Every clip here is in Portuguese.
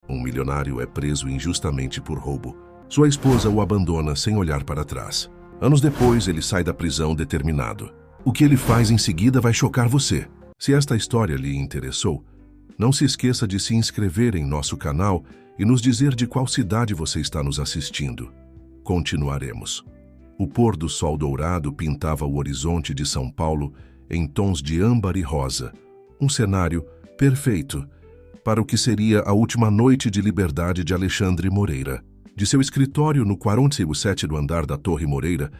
Um milionário é preso injustamente por roubo. Sua esposa o abandona sem olhar para trás. Anos depois, ele sai da prisão determinado. O que ele faz em seguida vai chocar você. Se esta história lhe interessou, não se esqueça de se inscrever em nosso canal e nos dizer de qual cidade você está nos assistindo. Continuaremos. O pôr do sol dourado pintava o horizonte de São Paulo em tons de âmbar e rosa. Um cenário perfeito para o que seria a última noite de liberdade de Alexandre Moreira. De seu escritório no 47º andar da Torre Moreira,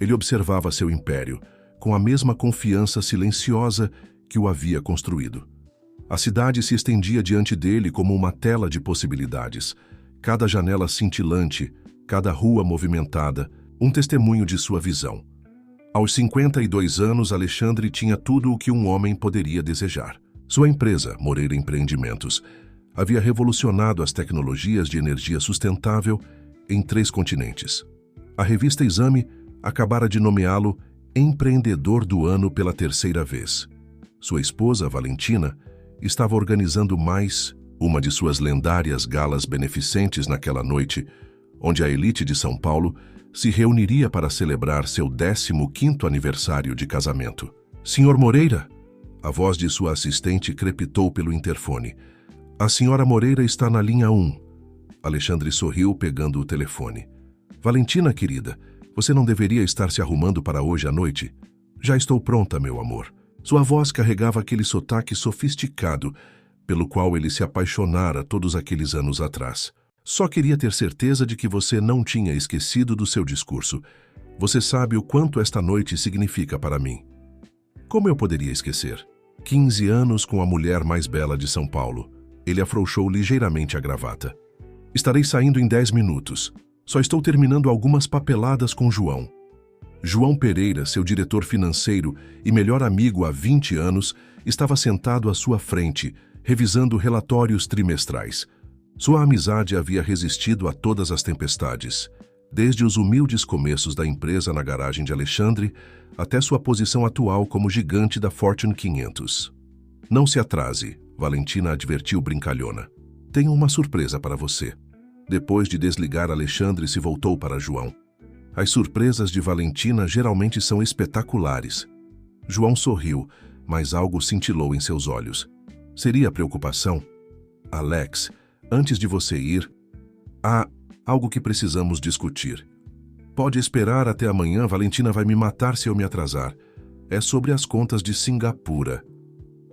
ele observava seu império, com a mesma confiança silenciosa que o havia construído. A cidade se estendia diante dele como uma tela de possibilidades, cada janela cintilante, cada rua movimentada, um testemunho de sua visão. Aos 52 anos, Alexandre tinha tudo o que um homem poderia desejar. Sua empresa, Moreira Empreendimentos, havia revolucionado as tecnologias de energia sustentável em 3 continentes. A revista Exame acabara de nomeá-lo Empreendedor do Ano pela 3ª vez. Sua esposa, Valentina, estava organizando mais uma de suas lendárias galas beneficentes naquela noite, onde a elite de São Paulo se reuniria para celebrar seu 15º aniversário de casamento. Senhor Moreira? A voz de sua assistente crepitou pelo interfone. A senhora Moreira está na linha 1. Alexandre sorriu, pegando o telefone. Valentina, querida, você não deveria estar se arrumando para hoje à noite? Já estou pronta, meu amor. Sua voz carregava aquele sotaque sofisticado pelo qual ele se apaixonara todos aqueles anos atrás. Só queria ter certeza de que você não tinha esquecido do seu discurso. Você sabe o quanto esta noite significa para mim. Como eu poderia esquecer? 15 anos com a mulher mais bela de São Paulo. Ele afrouxou ligeiramente a gravata. Estarei saindo em 10 minutos. Só estou terminando algumas papeladas com João. João Pereira, seu diretor financeiro e melhor amigo há 20 anos, estava sentado à sua frente, revisando relatórios trimestrais. Sua amizade havia resistido a todas as tempestades, desde os humildes começos da empresa na garagem de Alexandre até sua posição atual como gigante da Fortune 500. Não se atrase, Valentina advertiu brincalhona. Tenho uma surpresa para você. Depois de desligar, Alexandre se voltou para João. As surpresas de Valentina geralmente são espetaculares. João sorriu, mas algo cintilou em seus olhos. Seria preocupação? Alex, antes de você ir, há algo que precisamos discutir. Pode esperar até amanhã, Valentina vai me matar se eu me atrasar. É sobre as contas de Singapura.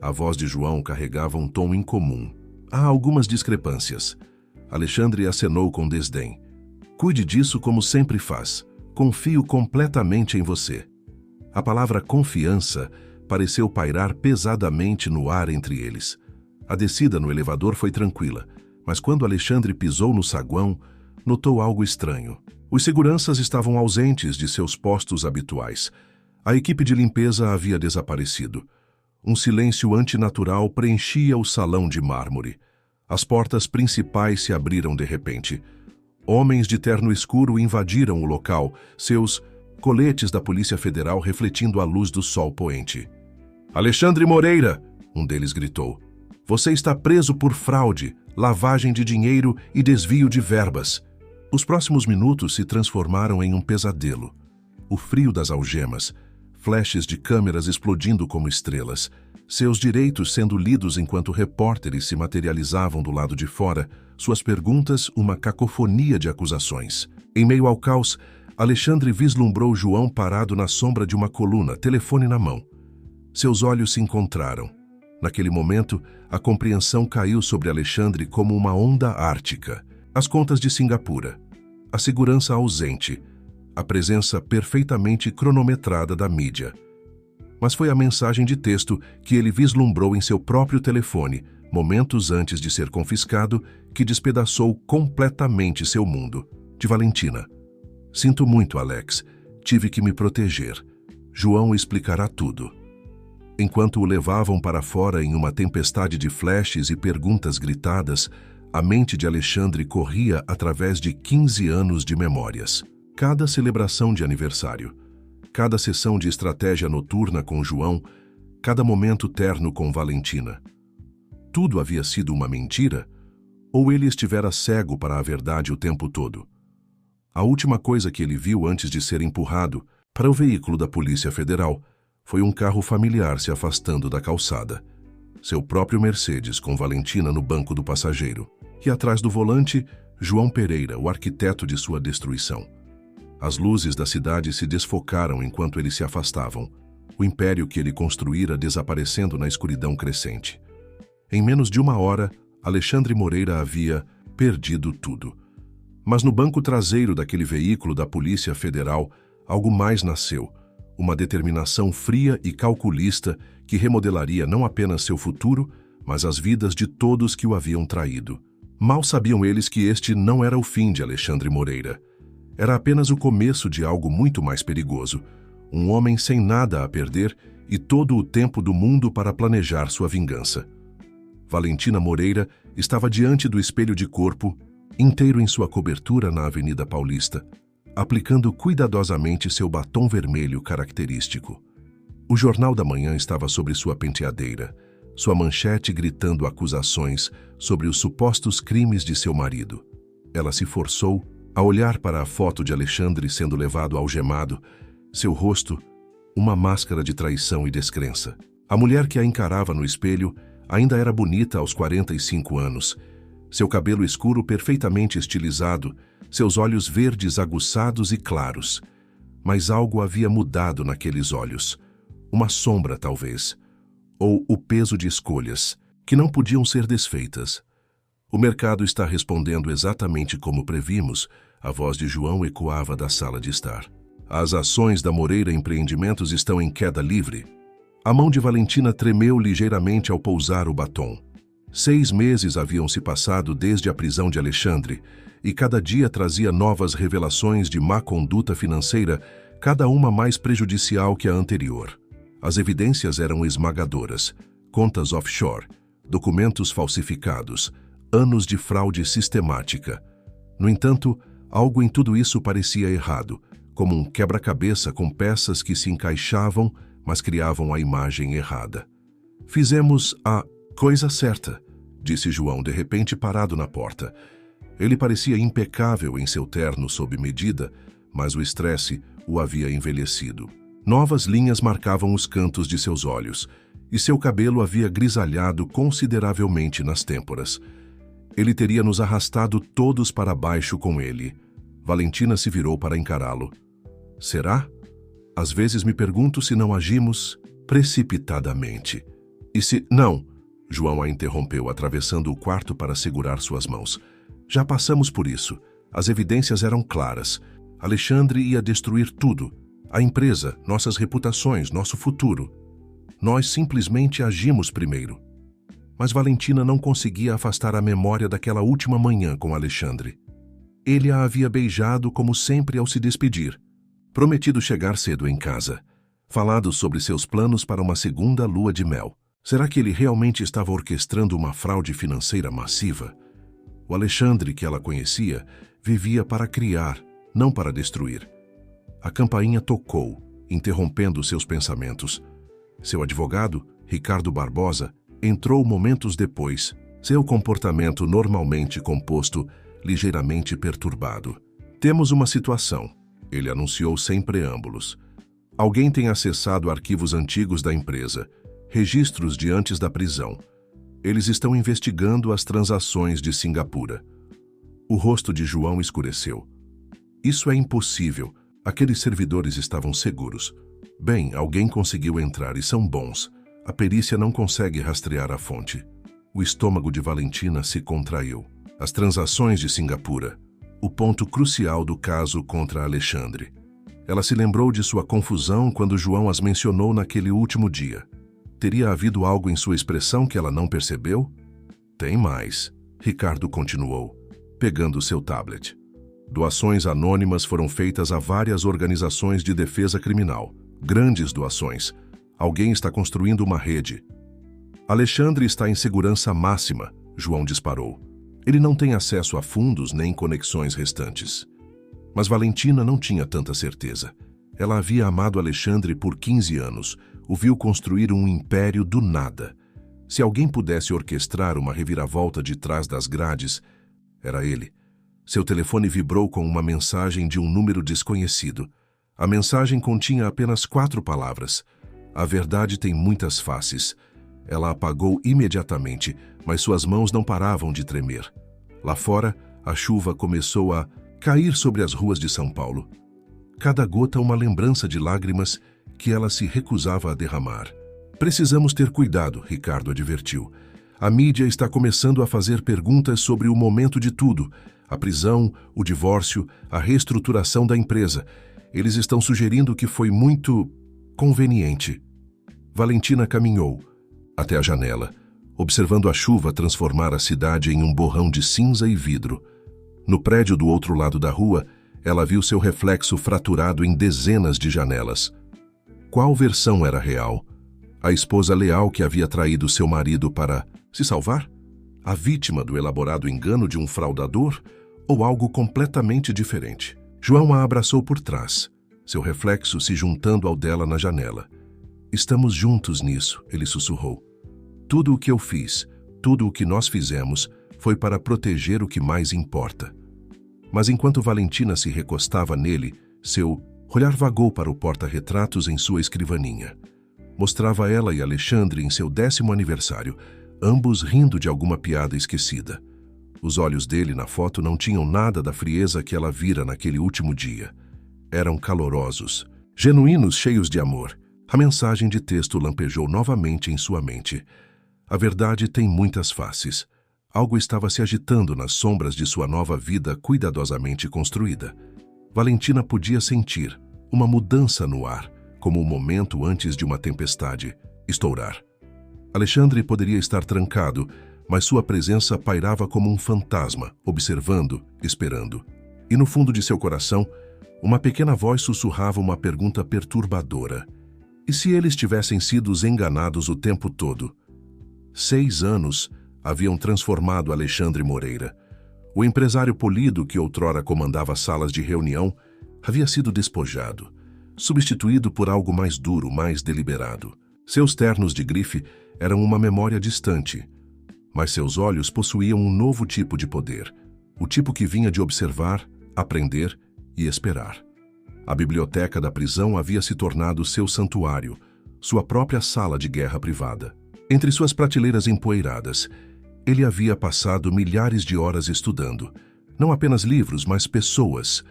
A voz de João carregava um tom incomum. Há algumas discrepâncias. Alexandre acenou com desdém. Cuide disso como sempre faz. Confio completamente em você. A palavra confiança pareceu pairar pesadamente no ar entre eles. A descida no elevador foi tranquila, mas quando Alexandre pisou no saguão, notou algo estranho. Os seguranças estavam ausentes de seus postos habituais. A equipe de limpeza havia desaparecido. Um silêncio antinatural preenchia o salão de mármore. As portas principais se abriram de repente. Homens de terno escuro invadiram o local, seus coletes da Polícia Federal refletindo a luz do sol poente. Alexandre Moreira, um deles gritou. Você está preso por fraude, lavagem de dinheiro e desvio de verbas. Os próximos minutos se transformaram em um pesadelo. O frio das algemas, flashes de câmeras explodindo como estrelas, seus direitos sendo lidos enquanto repórteres se materializavam do lado de fora, suas perguntas uma cacofonia de acusações. Em meio ao caos, Alexandre vislumbrou João parado na sombra de uma coluna, telefone na mão. Seus olhos se encontraram. Naquele momento, a compreensão caiu sobre Alexandre como uma onda ártica. As contas de Singapura, a segurança ausente, a presença perfeitamente cronometrada da mídia. Mas foi a mensagem de texto que ele vislumbrou em seu próprio telefone, momentos antes de ser confiscado, que despedaçou completamente seu mundo. De Valentina. Sinto muito, Alex. Tive que me proteger. João explicará tudo. Enquanto o levavam para fora em uma tempestade de flashes e perguntas gritadas, a mente de Alexandre corria através de 15 anos de memórias. Cada celebração de aniversário, cada sessão de estratégia noturna com João, cada momento terno com Valentina. Tudo havia sido uma mentira? Ou ele estivera cego para a verdade o tempo todo? A última coisa que ele viu antes de ser empurrado para o veículo da Polícia Federal foi um carro familiar se afastando da calçada. Seu próprio Mercedes, com Valentina no banco do passageiro. E atrás do volante, João Pereira, o arquiteto de sua destruição. As luzes da cidade se desfocaram enquanto eles se afastavam. O império que ele construíra desaparecendo na escuridão crescente. Em menos de uma hora, Alexandre Moreira havia perdido tudo. Mas no banco traseiro daquele veículo da Polícia Federal, algo mais nasceu. Uma determinação fria e calculista que remodelaria não apenas seu futuro, mas as vidas de todos que o haviam traído. Mal sabiam eles que este não era o fim de Alexandre Moreira. Era apenas o começo de algo muito mais perigoso. Um homem sem nada a perder e todo o tempo do mundo para planejar sua vingança. Valentina Moreira estava diante do espelho de corpo, inteiro em sua cobertura na Avenida Paulista, aplicando cuidadosamente seu batom vermelho característico. O Jornal da Manhã estava sobre sua penteadeira, sua manchete gritando acusações sobre os supostos crimes de seu marido. Ela se forçou a olhar para a foto de Alexandre sendo levado algemado, seu rosto, uma máscara de traição e descrença. A mulher que a encarava no espelho ainda era bonita aos 45 anos, seu cabelo escuro perfeitamente estilizado, seus olhos verdes aguçados e claros. Mas algo havia mudado naqueles olhos. Uma sombra, talvez. Ou o peso de escolhas, que não podiam ser desfeitas. O mercado está respondendo exatamente como previmos, a voz de João ecoava da sala de estar. As ações da Moreira Empreendimentos estão em queda livre. A mão de Valentina tremeu ligeiramente ao pousar o batom. 6 meses haviam se passado desde a prisão de Alexandre, e cada dia trazia novas revelações de má conduta financeira, cada uma mais prejudicial que a anterior. As evidências eram esmagadoras: contas offshore, documentos falsificados, anos de fraude sistemática. No entanto, algo em tudo isso parecia errado, como um quebra-cabeça com peças que se encaixavam, mas criavam a imagem errada. Fizemos a coisa certa, disse João, de repente parado na porta. Ele parecia impecável em seu terno sob medida, mas o estresse o havia envelhecido. Novas linhas marcavam os cantos de seus olhos, e seu cabelo havia grisalhado consideravelmente nas têmporas. Ele teria nos arrastado todos para baixo com ele. Valentina se virou para encará-lo. Será? Às vezes me pergunto se não agimos precipitadamente. E se... Não, João a interrompeu, atravessando o quarto para segurar suas mãos. Já passamos por isso. As evidências eram claras. Alexandre ia destruir tudo. A empresa, nossas reputações, nosso futuro. Nós simplesmente agimos primeiro. Mas Valentina não conseguia afastar a memória daquela última manhã com Alexandre. Ele a havia beijado como sempre ao se despedir, prometido chegar cedo em casa, falado sobre seus planos para uma segunda lua de mel. Será que ele realmente estava orquestrando uma fraude financeira massiva? O Alexandre que ela conhecia vivia para criar, não para destruir. A campainha tocou, interrompendo seus pensamentos. Seu advogado, Ricardo Barbosa, entrou momentos depois, seu comportamento normalmente composto, ligeiramente perturbado. Temos uma situação, ele anunciou sem preâmbulos. Alguém tem acessado arquivos antigos da empresa, registros de antes da prisão. Eles estão investigando as transações de Singapura. O rosto de João escureceu. Isso é impossível. Aqueles servidores estavam seguros. Bem, alguém conseguiu entrar e são bons. A perícia não consegue rastrear a fonte. O estômago de Valentina se contraiu. As transações de Singapura. O ponto crucial do caso contra Alexandre. Ela se lembrou de sua confusão quando João as mencionou naquele último dia. Teria havido algo em sua expressão que ela não percebeu? Tem mais, Ricardo continuou, pegando seu tablet. Doações anônimas foram feitas a várias organizações de defesa criminal. Grandes doações. Alguém está construindo uma rede. Alexandre está em segurança máxima, João disparou. Ele não tem acesso a fundos nem conexões restantes. Mas Valentina não tinha tanta certeza. Ela havia amado Alexandre por 15 anos, o viu construir um império do nada. Se alguém pudesse orquestrar uma reviravolta de trás das grades, era ele. Seu telefone vibrou com uma mensagem de um número desconhecido. A mensagem continha apenas 4 palavras. A verdade tem muitas faces. Ela apagou imediatamente, mas suas mãos não paravam de tremer. Lá fora, a chuva começou a cair sobre as ruas de São Paulo. Cada gota uma lembrança de lágrimas que ela se recusava a derramar. Precisamos ter cuidado, Ricardo advertiu. A mídia está começando a fazer perguntas sobre o momento de tudo. A prisão, o divórcio, a reestruturação da empresa. Eles estão sugerindo que foi muito conveniente. Valentina caminhou até a janela, observando a chuva transformar a cidade em um borrão de cinza e vidro. No prédio do outro lado da rua, ela viu seu reflexo fraturado em dezenas de janelas. Qual versão era real? A esposa leal que havia traído seu marido para se salvar? A vítima do elaborado engano de um fraudador? Ou algo completamente diferente? João a abraçou por trás, seu reflexo se juntando ao dela na janela. Estamos juntos nisso, ele sussurrou. Tudo o que eu fiz, tudo o que nós fizemos, foi para proteger o que mais importa. Mas enquanto Valentina se recostava nele, seu olhar vagou para o porta-retratos em sua escrivaninha. Mostrava ela e Alexandre em seu 10º aniversário, ambos rindo de alguma piada esquecida. Os olhos dele na foto não tinham nada da frieza que ela vira naquele último dia. Eram calorosos, genuínos, cheios de amor. A mensagem de texto lampejou novamente em sua mente. A verdade tem muitas faces. Algo estava se agitando nas sombras de sua nova vida cuidadosamente construída. Valentina podia sentir uma mudança no ar, como o momento antes de uma tempestade estourar. Alexandre poderia estar trancado, mas sua presença pairava como um fantasma, observando, esperando. E no fundo de seu coração, uma pequena voz sussurrava uma pergunta perturbadora. E se eles tivessem sido enganados o tempo todo? 6 anos haviam transformado Alexandre Moreira. O empresário polido que outrora comandava salas de reunião havia sido despojado, substituído por algo mais duro, mais deliberado. Seus ternos de grife eram uma memória distante, mas seus olhos possuíam um novo tipo de poder, o tipo que vinha de observar, aprender e esperar. A biblioteca da prisão havia se tornado seu santuário, sua própria sala de guerra privada. Entre suas prateleiras empoeiradas, ele havia passado milhares de horas estudando, não apenas livros, mas pessoas.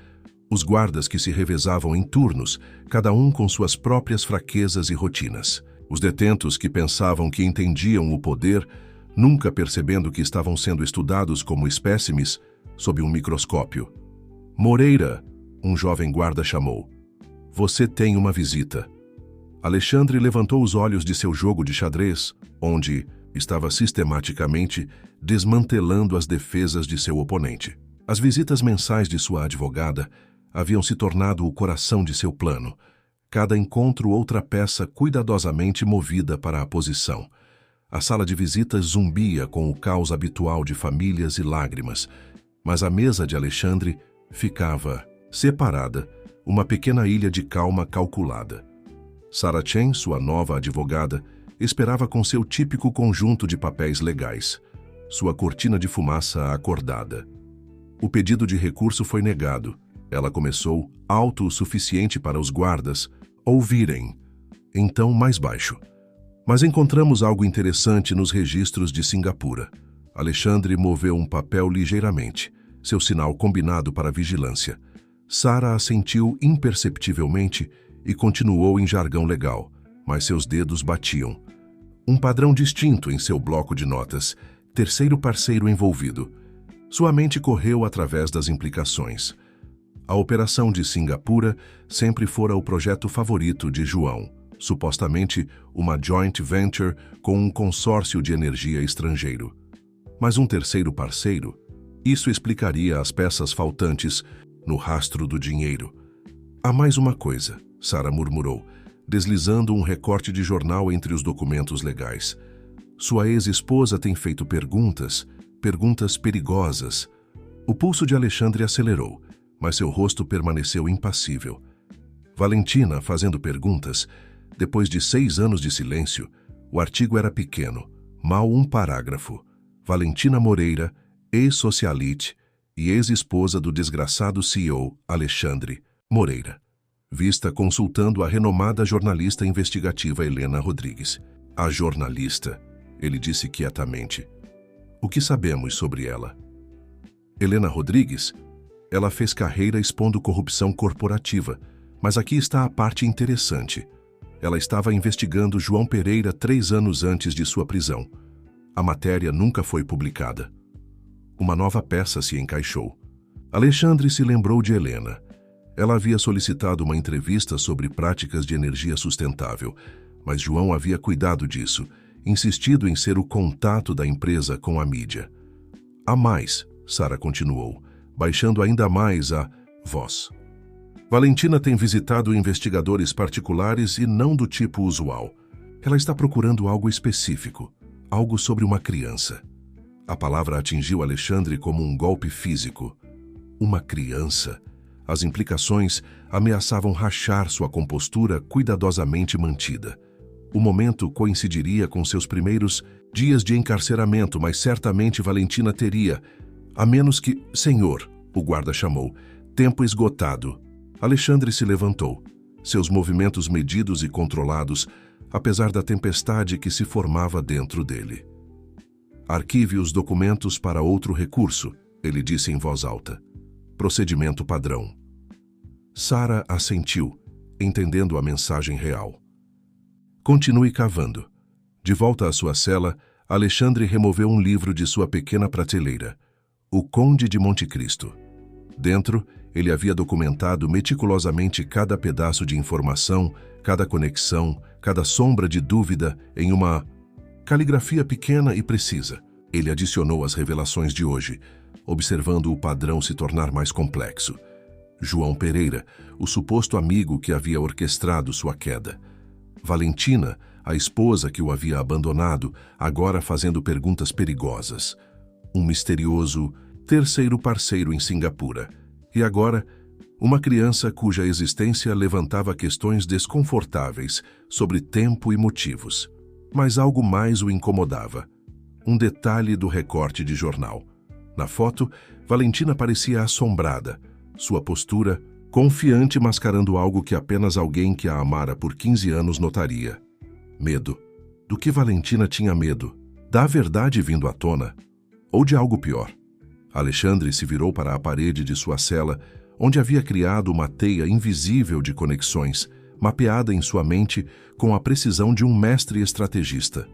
Os guardas que se revezavam em turnos, cada um com suas próprias fraquezas e rotinas. Os detentos que pensavam que entendiam o poder, nunca percebendo que estavam sendo estudados como espécimes sob um microscópio. Moreira, um jovem guarda chamou. Você tem uma visita. Alexandre levantou os olhos de seu jogo de xadrez, onde estava sistematicamente desmantelando as defesas de seu oponente. As visitas mensais de sua advogada haviam se tornado o coração de seu plano. Cada encontro outra peça cuidadosamente movida para a posição. A sala de visitas zumbia com o caos habitual de famílias e lágrimas, mas a mesa de Alexandre ficava separada, uma pequena ilha de calma calculada. Sarah Chen, sua nova advogada, esperava com seu típico conjunto de papéis legais, sua cortina de fumaça acordada. O pedido de recurso foi negado. Ela começou alto o suficiente para os guardas ouvirem, então mais baixo. Mas encontramos algo interessante nos registros de Singapura. Alexandre moveu um papel ligeiramente, seu sinal combinado para a vigilância. Sarah assentiu imperceptivelmente e continuou em jargão legal, mas seus dedos batiam. Um padrão distinto em seu bloco de notas, terceiro parceiro envolvido. Sua mente correu através das implicações. A operação de Singapura sempre fora o projeto favorito de João, supostamente uma joint venture com um consórcio de energia estrangeiro. Mas um terceiro parceiro? Isso explicaria as peças faltantes no rastro do dinheiro. Há mais uma coisa, Sarah murmurou, deslizando um recorte de jornal entre os documentos legais. Sua ex-esposa tem feito perguntas perigosas. O pulso de Alexandre acelerou, mas seu rosto permaneceu impassível. Valentina fazendo perguntas. Depois de 6 anos de silêncio, o artigo era pequeno, Mal um parágrafo. Valentina Moreira, ex-socialite e ex-esposa do desgraçado CEO Alexandre Moreira. Vista consultando a renomada jornalista investigativa Helena Rodrigues. A jornalista, ele disse quietamente. O que sabemos sobre ela? Helena Rodrigues? Ela fez carreira expondo corrupção corporativa, mas aqui está a parte interessante. Ela estava investigando João Pereira 3 anos antes de sua prisão. A matéria nunca foi publicada. Uma nova peça se encaixou. Alexandre se lembrou de Helena. Ela havia solicitado uma entrevista sobre práticas de energia sustentável, mas João havia cuidado disso, insistido em ser o contato da empresa com a mídia. Há mais, Sara continuou, baixando ainda mais a voz. Valentina tem visitado investigadores particulares e não do tipo usual. Ela está procurando algo específico, algo sobre uma criança. A palavra atingiu Alexandre como um golpe físico. Uma criança. As implicações ameaçavam rachar sua compostura cuidadosamente mantida. O momento coincidiria com seus primeiros dias de encarceramento, mas certamente Valentina teria, a menos que... Senhor, o guarda chamou, tempo esgotado. Alexandre se levantou, seus movimentos medidos e controlados, apesar da tempestade que se formava dentro dele. Arquive os documentos para outro recurso, ele disse em voz alta. Procedimento padrão. Sara assentiu, entendendo a mensagem real. Continue cavando. De volta à sua cela, Alexandre removeu um livro de sua pequena prateleira, O Conde de Monte Cristo. Dentro, ele havia documentado meticulosamente cada pedaço de informação, cada conexão, cada sombra de dúvida em uma caligrafia pequena e precisa. Ele adicionou as revelações de hoje, observando o padrão se tornar mais complexo. João Pereira, o suposto amigo que havia orquestrado sua queda. Valentina, a esposa que o havia abandonado, agora fazendo perguntas perigosas. Um misterioso terceiro parceiro em Singapura. E agora, uma criança cuja existência levantava questões desconfortáveis sobre tempo e motivos. Mas algo mais o incomodava. Um detalhe do recorte de jornal. Na foto, Valentina parecia assombrada, sua postura confiante mascarando algo que apenas alguém que a amara por 15 anos notaria. Medo. Do que Valentina tinha medo? Da verdade vindo à tona? Ou de algo pior? Alexandre se virou para a parede de sua cela, onde havia criado uma teia invisível de conexões, mapeada em sua mente com a precisão de um mestre estrategista.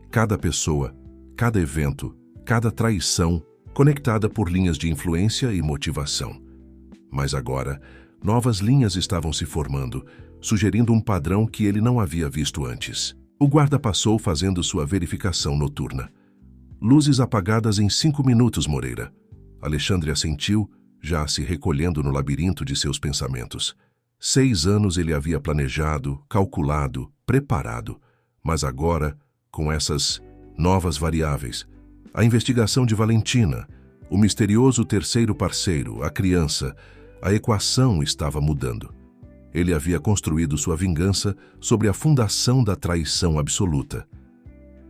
Cada pessoa, cada evento, cada traição, conectada por linhas de influência e motivação. Mas agora, novas linhas estavam se formando, sugerindo um padrão que ele não havia visto antes. O guarda passou fazendo sua verificação noturna. Luzes apagadas em 5 minutos, Moreira. Alexandre assentiu, já se recolhendo no labirinto de seus pensamentos. 6 anos ele havia planejado, calculado, preparado. Mas agora, com essas novas variáveis, a investigação de Valentina, o misterioso terceiro parceiro, a criança, a equação estava mudando. Ele havia construído sua vingança sobre a fundação da traição absoluta.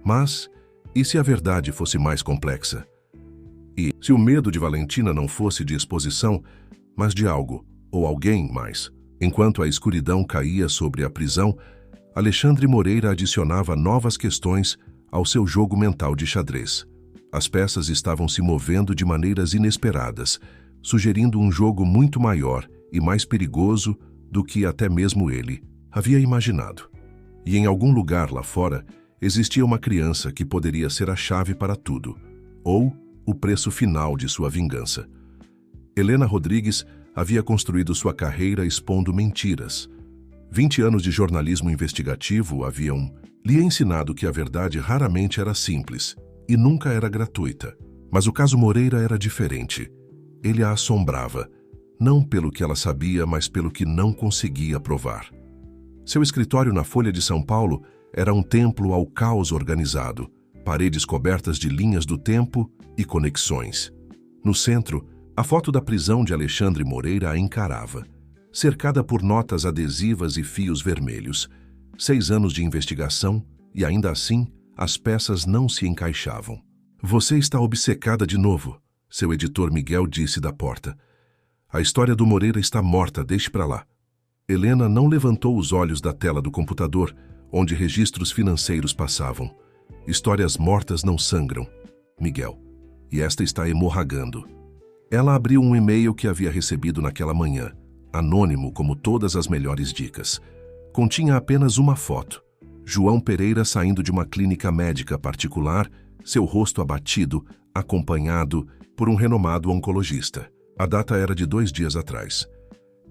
Mas, e se a verdade fosse mais complexa? E se o medo de Valentina não fosse de exposição, mas de algo, ou alguém mais? Enquanto a escuridão caía sobre a prisão, Alexandre Moreira adicionava novas questões ao seu jogo mental de xadrez. As peças estavam se movendo de maneiras inesperadas, sugerindo um jogo muito maior e mais perigoso do que até mesmo ele havia imaginado. E em algum lugar lá fora, existia uma criança que poderia ser a chave para tudo, ou o preço final de sua vingança. Helena Rodrigues havia construído sua carreira expondo mentiras. 20 anos de jornalismo investigativo haviam lhe ensinado que a verdade raramente era simples e nunca era gratuita. Mas o caso Moreira era diferente. Ele a assombrava, não pelo que ela sabia, mas pelo que não conseguia provar. Seu escritório na Folha de São Paulo era um templo ao caos organizado, paredes cobertas de linhas do tempo e conexões. No centro, a foto da prisão de Alexandre Moreira a encarava, cercada por notas adesivas e fios vermelhos. 6 anos de investigação e, ainda assim, As peças não se encaixavam. Você está obcecada de novo, seu editor Miguel disse da porta. A história do Moreira está morta, deixe pra lá. Helena não levantou os olhos da tela do computador, onde registros financeiros passavam. Histórias mortas não sangram, Miguel. E esta está hemorragando. Ela abriu um e-mail que havia recebido naquela manhã, anônimo como todas as melhores dicas. Continha apenas uma foto. João Pereira saindo de uma clínica médica particular, seu rosto abatido, acompanhado por um renomado oncologista. A data era de 2 dias atrás.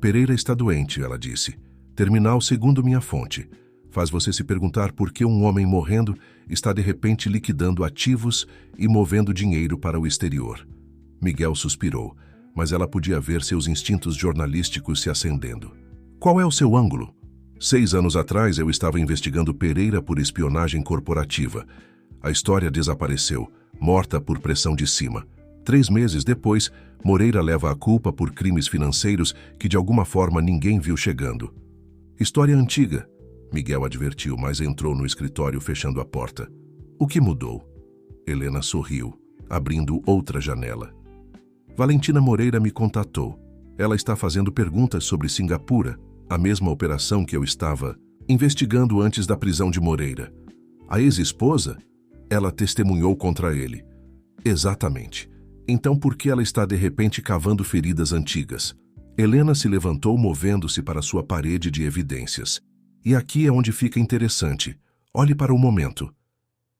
Pereira está doente, ela disse. Terminal segundo minha fonte. Faz você se perguntar por que um homem morrendo está de repente liquidando ativos e movendo dinheiro para o exterior. Miguel suspirou, mas ela podia ver seus instintos jornalísticos se acendendo. Qual é o seu ângulo? 6 anos atrás eu estava investigando Pereira por espionagem corporativa. A história desapareceu, morta por pressão de cima. 3 meses depois, Moreira leva a culpa por crimes financeiros que de alguma forma ninguém viu chegando. História antiga, Miguel advertiu, mas entrou no escritório fechando a porta. O que mudou? Helena sorriu, abrindo outra janela. Valentina Moreira me contatou. Ela está fazendo perguntas sobre Singapura, a mesma operação que eu estava investigando antes da prisão de Moreira. A ex-esposa? Ela testemunhou contra ele. Exatamente. Então por que ela está de repente cavando feridas antigas? Helena se levantou movendo-se para sua parede de evidências. E aqui é onde fica interessante. Olhe para o momento.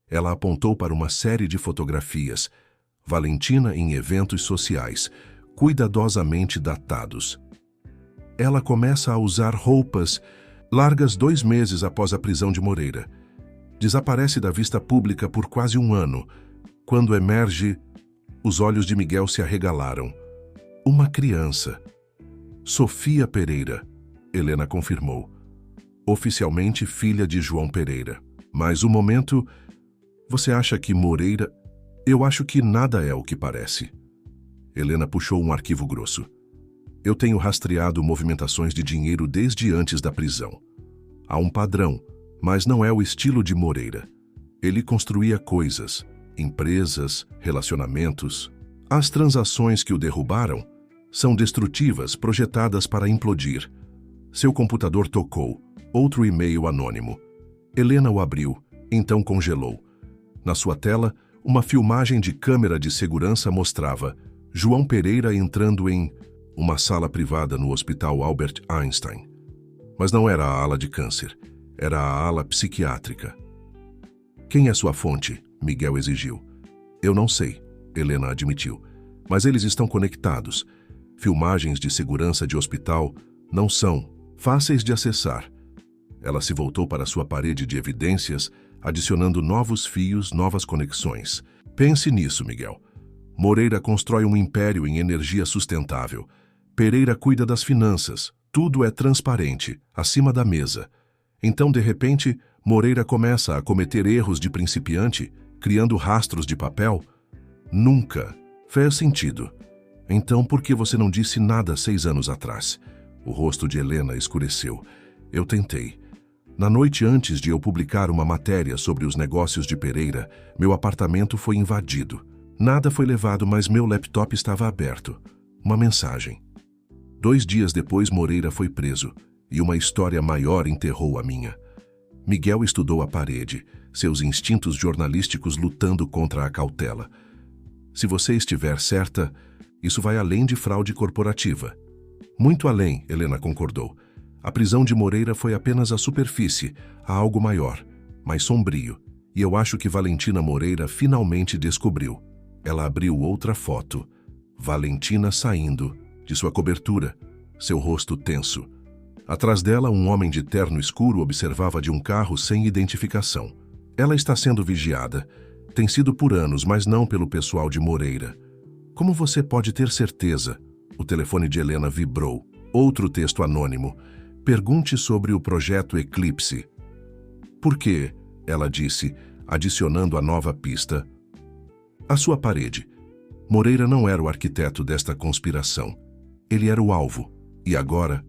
Ela apontou para uma série de fotografias. Valentina em eventos sociais, cuidadosamente datados. Ela começa a usar roupas largas 2 meses após a prisão de Moreira. Desaparece da vista pública por quase 1 ano. Quando emerge, os olhos de Miguel se arregalaram. Uma criança. Sofia Pereira, Helena confirmou. Oficialmente filha de João Pereira. Mas o momento... Você acha que Moreira... Eu acho que nada é o que parece. Helena puxou um arquivo grosso. Eu tenho rastreado movimentações de dinheiro desde antes da prisão. Há um padrão, mas não é o estilo de Moreira. Ele construía coisas, empresas, relacionamentos. As transações que o derrubaram são destrutivas, projetadas para implodir. Seu computador tocou. Outro e-mail anônimo. Helena o abriu, então congelou. Na sua tela, uma filmagem de câmera de segurança mostrava João Pereira entrando em uma sala privada no Hospital Albert Einstein. Mas não era a ala de câncer, era a ala psiquiátrica. Quem é sua fonte? Miguel exigiu. Eu não sei, Helena admitiu, mas eles estão conectados. Filmagens de segurança de hospital não são fáceis de acessar. Ela se voltou para sua parede de evidências, adicionando novos fios, novas conexões. Pense nisso, Miguel. Moreira constrói um império em energia sustentável. Pereira cuida das finanças. Tudo é transparente, acima da mesa. Então, de repente, Moreira começa a cometer erros de principiante, criando rastros de papel? Nunca. Fez sentido. Então, por que você não disse nada 6 anos atrás? O rosto de Helena escureceu. Eu tentei. Na noite antes de eu publicar uma matéria sobre os negócios de Pereira, meu apartamento foi invadido. Nada foi levado, mas meu laptop estava aberto. Uma mensagem. 2 dias depois, Moreira foi preso, e uma história maior enterrou a minha. Miguel estudou a parede, seus instintos jornalísticos lutando contra a cautela. Se você estiver certa, isso vai além de fraude corporativa. Muito além, Helena concordou. A prisão de Moreira foi apenas a superfície, há algo maior, mais sombrio, e eu acho que Valentina Moreira finalmente descobriu. Ela abriu outra foto. Valentina saindo de sua cobertura, seu rosto tenso. Atrás dela, um homem de terno escuro observava de um carro sem identificação. Ela está sendo vigiada. Tem sido por anos, mas não pelo pessoal de Moreira. Como você pode ter certeza? O telefone de Helena vibrou. Outro texto anônimo. Pergunte sobre o projeto Eclipse. Por quê? Ela disse, adicionando a nova pista. A sua parede. Moreira não era o arquiteto desta conspiração. Ele era o alvo. E agora?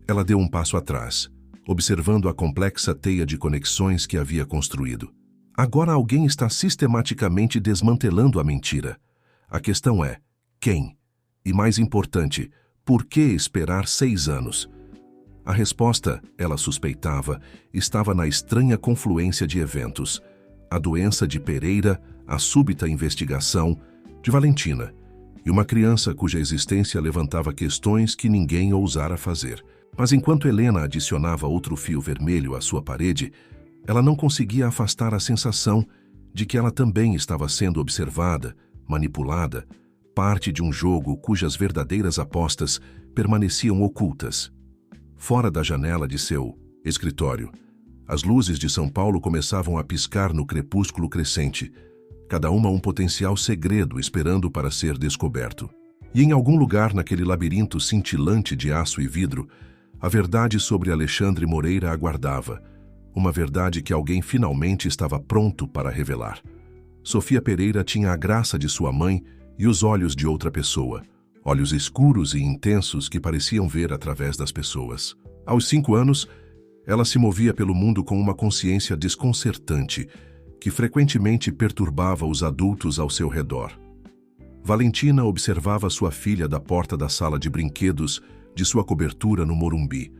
Ela deu um passo atrás, observando a complexa teia de conexões que havia construído. Agora alguém está sistematicamente desmantelando a mentira. A questão é, quem? E mais importante, por que esperar 6 anos? A resposta, ela suspeitava, estava na estranha confluência de eventos. A doença de Pereira, a súbita investigação de Valentina, e uma criança cuja existência levantava questões que ninguém ousara fazer. Mas enquanto Helena adicionava outro fio vermelho à sua parede, ela não conseguia afastar a sensação de que ela também estava sendo observada, manipulada, parte de um jogo cujas verdadeiras apostas permaneciam ocultas. Fora da janela de seu escritório, as luzes de São Paulo começavam a piscar no crepúsculo crescente, cada uma um potencial segredo esperando para ser descoberto. E em algum lugar naquele labirinto cintilante de aço e vidro, a verdade sobre Alexandre Moreira aguardava, uma verdade que alguém finalmente estava pronto para revelar. Sofia Pereira tinha a graça de sua mãe e os olhos de outra pessoa, olhos escuros e intensos que pareciam ver através das pessoas. Aos 5 anos, ela se movia pelo mundo com uma consciência desconcertante, que frequentemente perturbava os adultos ao seu redor. Valentina observava sua filha da porta da sala de brinquedos de sua cobertura no Morumbi,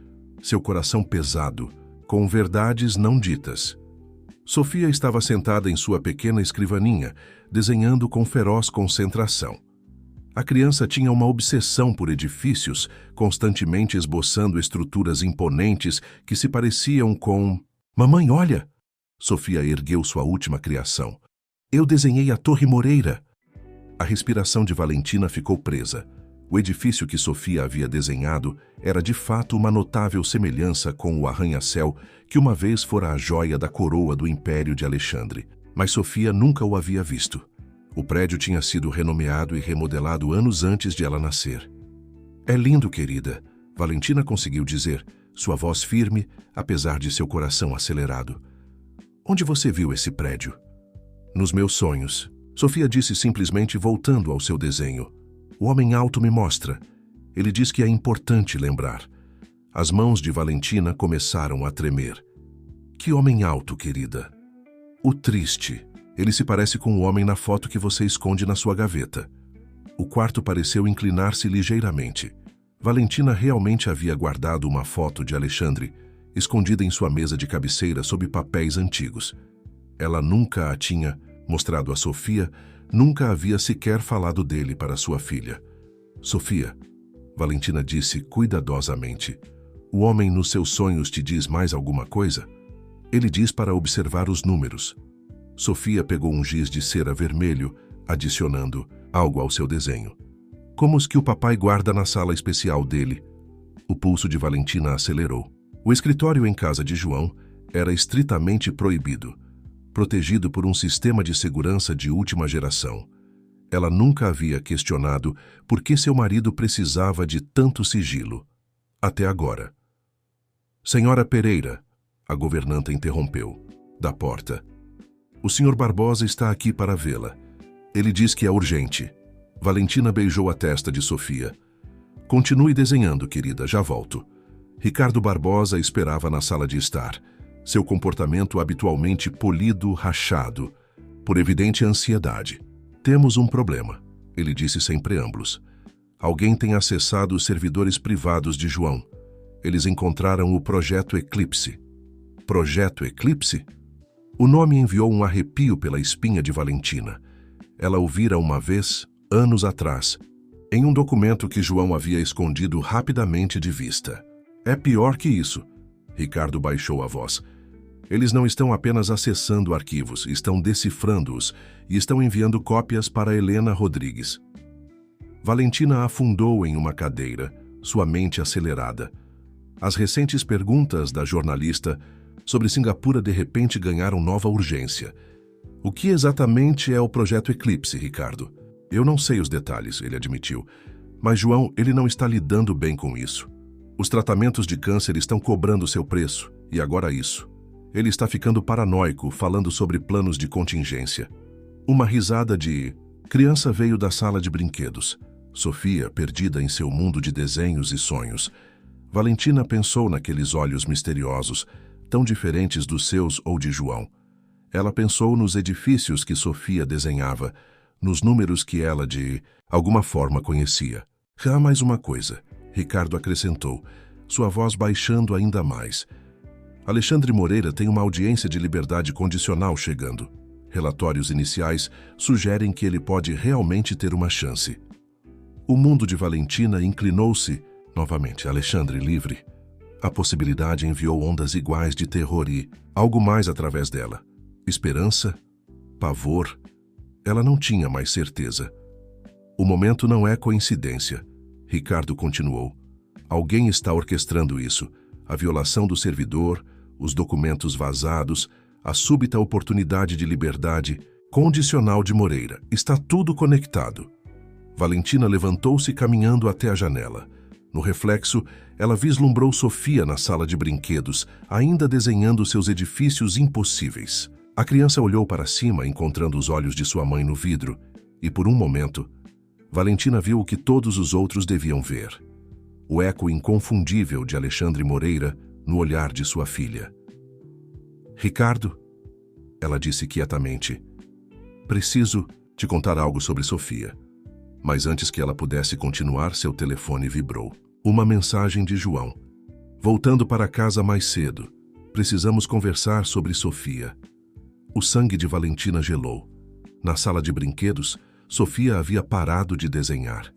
seu coração pesado, com verdades não ditas. Sofia estava sentada em sua pequena escrivaninha, desenhando com feroz concentração. A criança tinha uma obsessão por edifícios, constantemente esboçando estruturas imponentes que se pareciam com... Mamãe, olha! Sofia ergueu sua última criação. Eu desenhei a Torre Moreira. A respiração de Valentina ficou presa. O edifício que Sofia havia desenhado era de fato uma notável semelhança com o arranha-céu que uma vez fora a joia da coroa do Império de Alexandre. Mas Sofia nunca o havia visto. O prédio tinha sido renomeado e remodelado anos antes de ela nascer. É lindo, querida, Valentina conseguiu dizer, sua voz firme, apesar de seu coração acelerado. Onde você viu esse prédio? Nos meus sonhos. Sofia disse simplesmente voltando ao seu desenho. O homem alto me mostra. Ele diz que é importante lembrar. As mãos de Valentina começaram a tremer. Que homem alto, querida? O triste. Ele se parece com o homem na foto que você esconde na sua gaveta. O quarto pareceu inclinar-se ligeiramente. Valentina realmente havia guardado uma foto de Alexandre, escondida em sua mesa de cabeceira sob papéis antigos. Ela nunca a tinha mostrado a Sofia, nunca havia sequer falado dele para sua filha. Sofia, Valentina disse cuidadosamente, o homem nos seus sonhos te diz mais alguma coisa? Ele diz para observar os números. Sofia pegou um giz de cera vermelho, adicionando algo ao seu desenho. Como os que o papai guarda na sala especial dele. O pulso de Valentina acelerou. O escritório em casa de João era estritamente proibido, protegido por um sistema de segurança de última geração. Ela nunca havia questionado por que seu marido precisava de tanto sigilo. Até agora. Senhora Pereira, a governanta interrompeu, da porta. O Sr. Barbosa está aqui para vê-la. Ele diz que é urgente. Valentina beijou a testa de Sofia. Continue desenhando, querida, já volto. Ricardo Barbosa esperava na sala de estar. Seu comportamento habitualmente polido, rachado, por evidente ansiedade. Temos um problema, ele disse sem preâmbulos. Alguém tem acessado os servidores privados de João. Eles encontraram o Projeto Eclipse. Projeto Eclipse? O nome enviou um arrepio pela espinha de Valentina. Ela o vira uma vez, anos atrás, em um documento que João havia escondido rapidamente de vista. É pior que isso. Ricardo baixou a voz. Eles não estão apenas acessando arquivos, estão decifrando-os e estão enviando cópias para Helena Rodrigues. Valentina afundou em uma cadeira, sua mente acelerada. As recentes perguntas da jornalista sobre Singapura de repente ganharam nova urgência. O que exatamente é o Projeto Eclipse, Ricardo? Eu não sei os detalhes, ele admitiu. Mas João, ele não está lidando bem com isso. Os tratamentos de câncer estão cobrando seu preço, e agora isso. Ele está ficando paranoico, falando sobre planos de contingência. Uma risada de... Criança veio da sala de brinquedos. Sofia, perdida em seu mundo de desenhos e sonhos. Valentina pensou naqueles olhos misteriosos, tão diferentes dos seus ou de João. Ela pensou nos edifícios que Sofia desenhava, nos números que ela, de alguma forma, conhecia. Há mais uma coisa, Ricardo acrescentou, sua voz baixando ainda mais. Alexandre Moreira tem uma audiência de liberdade condicional chegando. Relatórios iniciais sugerem que ele pode realmente ter uma chance. O mundo de Valentina inclinou-se, novamente, Alexandre livre. A possibilidade enviou ondas iguais de terror e algo mais através dela. Esperança, pavor. Ela não tinha mais certeza. O momento não é coincidência. Ricardo continuou. Alguém está orquestrando isso. A violação do servidor, os documentos vazados, a súbita oportunidade de liberdade condicional de Moreira. Está tudo conectado. Valentina levantou-se caminhando até a janela. No reflexo, ela vislumbrou Sofia na sala de brinquedos, ainda desenhando seus edifícios impossíveis. A criança olhou para cima, encontrando os olhos de sua mãe no vidro, e por um momento, Valentina viu o que todos os outros deviam ver. O eco inconfundível de Alexandre Moreira no olhar de sua filha. Ricardo, ela disse quietamente, preciso te contar algo sobre Sofia. Mas antes que ela pudesse continuar, seu telefone vibrou. Uma mensagem de João. Voltando para casa mais cedo. Precisamos conversar sobre Sofia. O sangue de Valentina gelou. Na sala de brinquedos, Sofia havia parado de desenhar.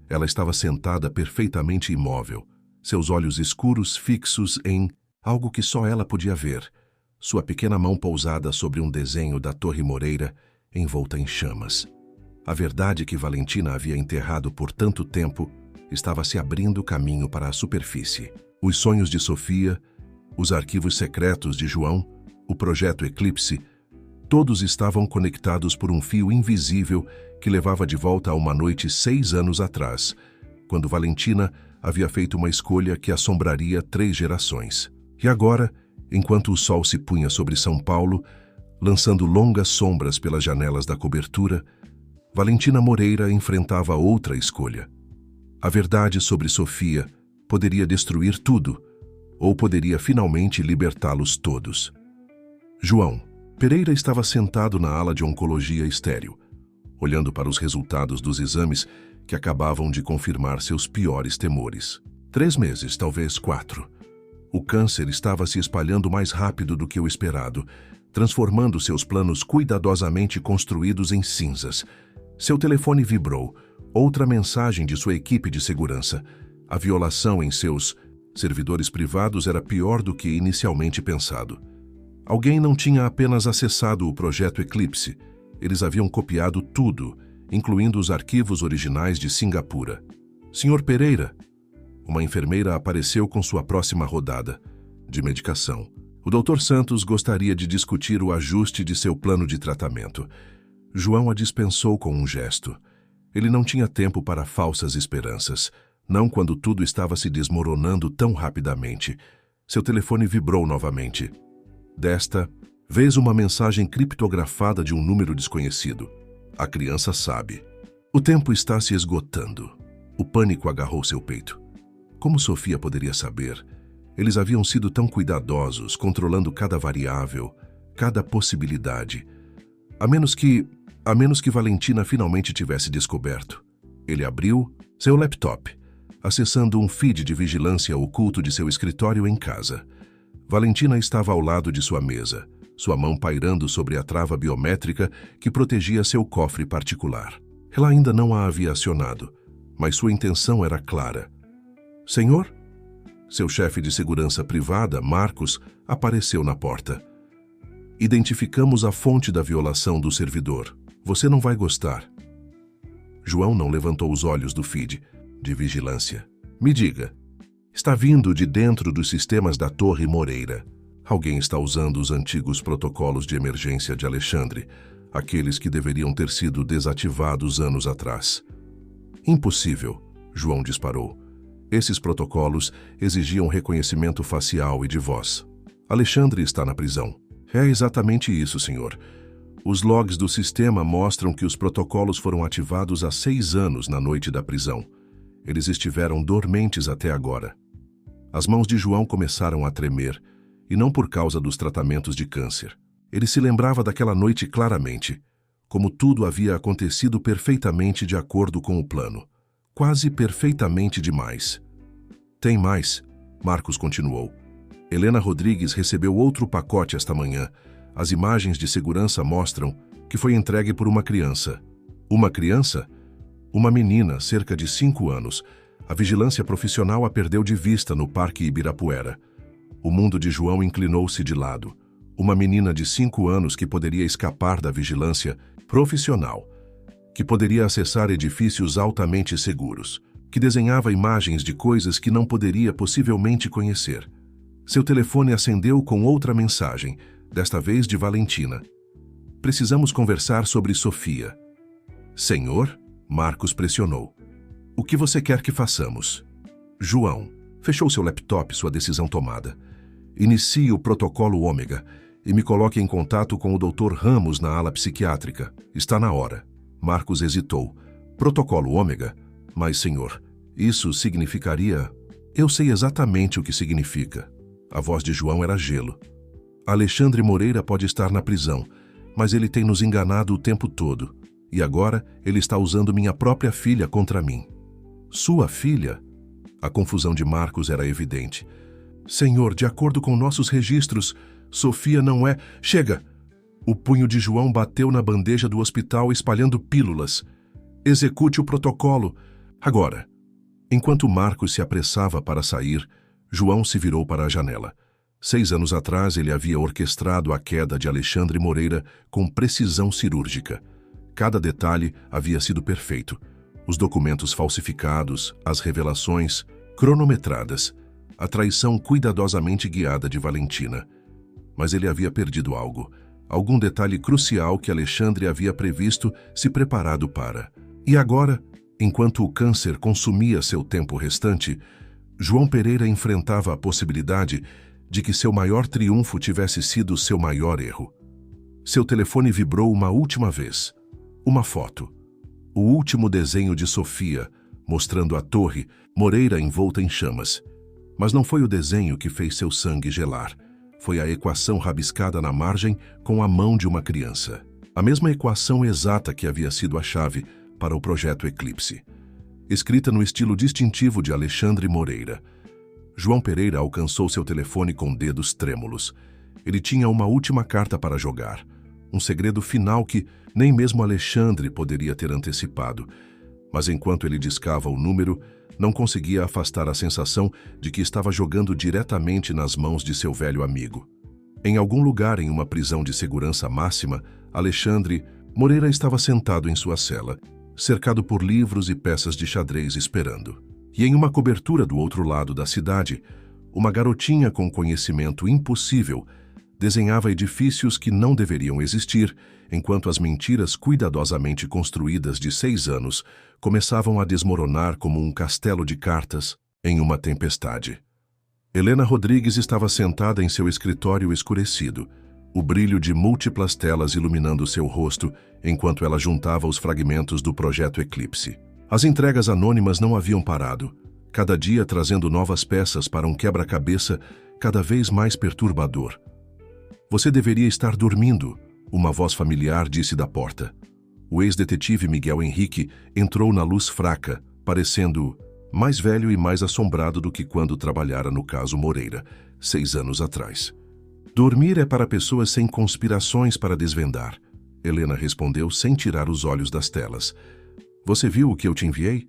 Ela estava sentada perfeitamente imóvel, seus olhos escuros fixos em algo que só ela podia ver. Sua pequena mão pousada sobre um desenho da Torre Moreira, envolta em chamas. A verdade que Valentina havia enterrado por tanto tempo estava se abrindo caminho para a superfície. Os sonhos de Sofia, os arquivos secretos de João, o projeto Eclipse, todos estavam conectados por um fio invisível que levava de volta a uma noite 6 anos atrás, quando Valentina havia feito uma escolha que assombraria 3 gerações. E agora, enquanto o sol se punha sobre São Paulo, lançando longas sombras pelas janelas da cobertura, Valentina Moreira enfrentava outra escolha. A verdade sobre Sofia poderia destruir tudo, ou poderia finalmente libertá-los todos. João Pereira estava sentado na ala de oncologia estéril, olhando para os resultados dos exames que acabavam de confirmar seus piores temores. 3 meses, talvez 4. O câncer estava se espalhando mais rápido do que o esperado, transformando seus planos cuidadosamente construídos em cinzas. Seu telefone vibrou. Outra mensagem de sua equipe de segurança. A violação em seus servidores privados era pior do que inicialmente pensado. Alguém não tinha apenas acessado o projeto Eclipse. Eles haviam copiado tudo, incluindo os arquivos originais de Singapura. Senhor Pereira, uma enfermeira apareceu com sua próxima rodada de medicação. O Dr. Santos gostaria de discutir o ajuste de seu plano de tratamento. João a dispensou com um gesto. Ele não tinha tempo para falsas esperanças, não quando tudo estava se desmoronando tão rapidamente. Seu telefone vibrou novamente. Desta vez, uma mensagem criptografada de um número desconhecido. A criança sabe. O tempo está se esgotando. O pânico agarrou seu peito. Como Sofia poderia saber? Eles haviam sido tão cuidadosos, controlando cada variável, cada possibilidade. A menos que Valentina finalmente tivesse descoberto. Ele abriu seu laptop, acessando um feed de vigilância oculto de seu escritório em casa. Valentina estava ao lado de sua mesa, sua mão pairando sobre a trava biométrica que protegia seu cofre particular. Ela ainda não a havia acionado, mas sua intenção era clara. Senhor? Seu chefe de segurança privada, Marcos, apareceu na porta. Identificamos a fonte da violação do servidor. Você não vai gostar. João não levantou os olhos do feed de vigilância. Me diga, está vindo de dentro dos sistemas da Torre Moreira. Alguém está usando os antigos protocolos de emergência de Alexandre, aqueles que deveriam ter sido desativados anos atrás. Impossível, João disparou. Esses protocolos exigiam reconhecimento facial e de voz. Alexandre está na prisão. É exatamente isso, senhor. Os logs do sistema mostram que os protocolos foram ativados há 6 anos na noite da prisão. Eles estiveram dormentes até agora. As mãos de João começaram a tremer, e não por causa dos tratamentos de câncer. Ele se lembrava daquela noite claramente, como tudo havia acontecido perfeitamente de acordo com o plano. Quase perfeitamente demais. Tem mais, Marcos continuou. Helena Rodrigues recebeu outro pacote esta manhã. As imagens de segurança mostram que foi entregue por uma criança. Uma criança? Uma menina, cerca de 5 anos. A vigilância profissional a perdeu de vista no Parque Ibirapuera. O mundo de João inclinou-se de lado. Uma menina de 5 anos que poderia escapar da vigilância profissional, que poderia acessar edifícios altamente seguros, que desenhava imagens de coisas que não poderia possivelmente conhecer. Seu telefone acendeu com outra mensagem, desta vez de Valentina. Precisamos conversar sobre Sofia. Senhor? Marcos pressionou. O que você quer que façamos? João. Fechou seu laptop, sua decisão tomada. Inicie o protocolo Ômega e me coloque em contato com o Dr. Ramos na ala psiquiátrica. Está na hora. Marcos hesitou. Protocolo Ômega? Mas, senhor, isso significaria... Eu sei exatamente o que significa. A voz de João era gelo. Alexandre Moreira pode estar na prisão, mas ele tem nos enganado o tempo todo. E agora ele está usando minha própria filha contra mim. Sua filha? A confusão de Marcos era evidente. Senhor, de acordo com nossos registros, Sofia não é... Chega! O punho de João bateu na bandeja do hospital espalhando pílulas. Execute o protocolo. Agora. Enquanto Marcos se apressava para sair, João se virou para a janela. 6 anos atrás, ele havia orquestrado a queda de Alexandre Moreira com precisão cirúrgica. Cada detalhe havia sido perfeito. Os documentos falsificados, as revelações cronometradas, a traição cuidadosamente guiada de Valentina. Mas ele havia perdido algo. Algum detalhe crucial que Alexandre havia previsto, se preparado para. E agora, enquanto o câncer consumia seu tempo restante, João Pereira enfrentava a possibilidade de que seu maior triunfo tivesse sido seu maior erro. Seu telefone vibrou uma última vez. Uma foto. O último desenho de Sofia, mostrando a torre, Moreira envolta em chamas. Mas não foi o desenho que fez seu sangue gelar. Foi a equação rabiscada na margem com a mão de uma criança. A mesma equação exata que havia sido a chave para o projeto Eclipse. Escrita no estilo distintivo de Alexandre Moreira. João Pereira alcançou seu telefone com dedos trêmulos. Ele tinha uma última carta para jogar. Um segredo final que nem mesmo Alexandre poderia ter antecipado. Mas enquanto ele discava o número, não conseguia afastar a sensação de que estava jogando diretamente nas mãos de seu velho amigo. Em algum lugar em uma prisão de segurança máxima, Alexandre Moreira estava sentado em sua cela, cercado por livros e peças de xadrez esperando. E em uma cobertura do outro lado da cidade, uma garotinha com conhecimento impossível desenhava edifícios que não deveriam existir, enquanto as mentiras cuidadosamente construídas de 6 anos começavam a desmoronar como um castelo de cartas em uma tempestade. Helena Rodrigues estava sentada em seu escritório escurecido, o brilho de múltiplas telas iluminando seu rosto enquanto ela juntava os fragmentos do projeto Eclipse. As entregas anônimas não haviam parado, cada dia trazendo novas peças para um quebra-cabeça cada vez mais perturbador. Você deveria estar dormindo, uma voz familiar disse da porta. O ex-detetive Miguel Henrique entrou na luz fraca, parecendo mais velho e mais assombrado do que quando trabalhara no caso Moreira, 6 anos atrás. Dormir é para pessoas sem conspirações para desvendar, Helena respondeu sem tirar os olhos das telas. Você viu o que eu te enviei?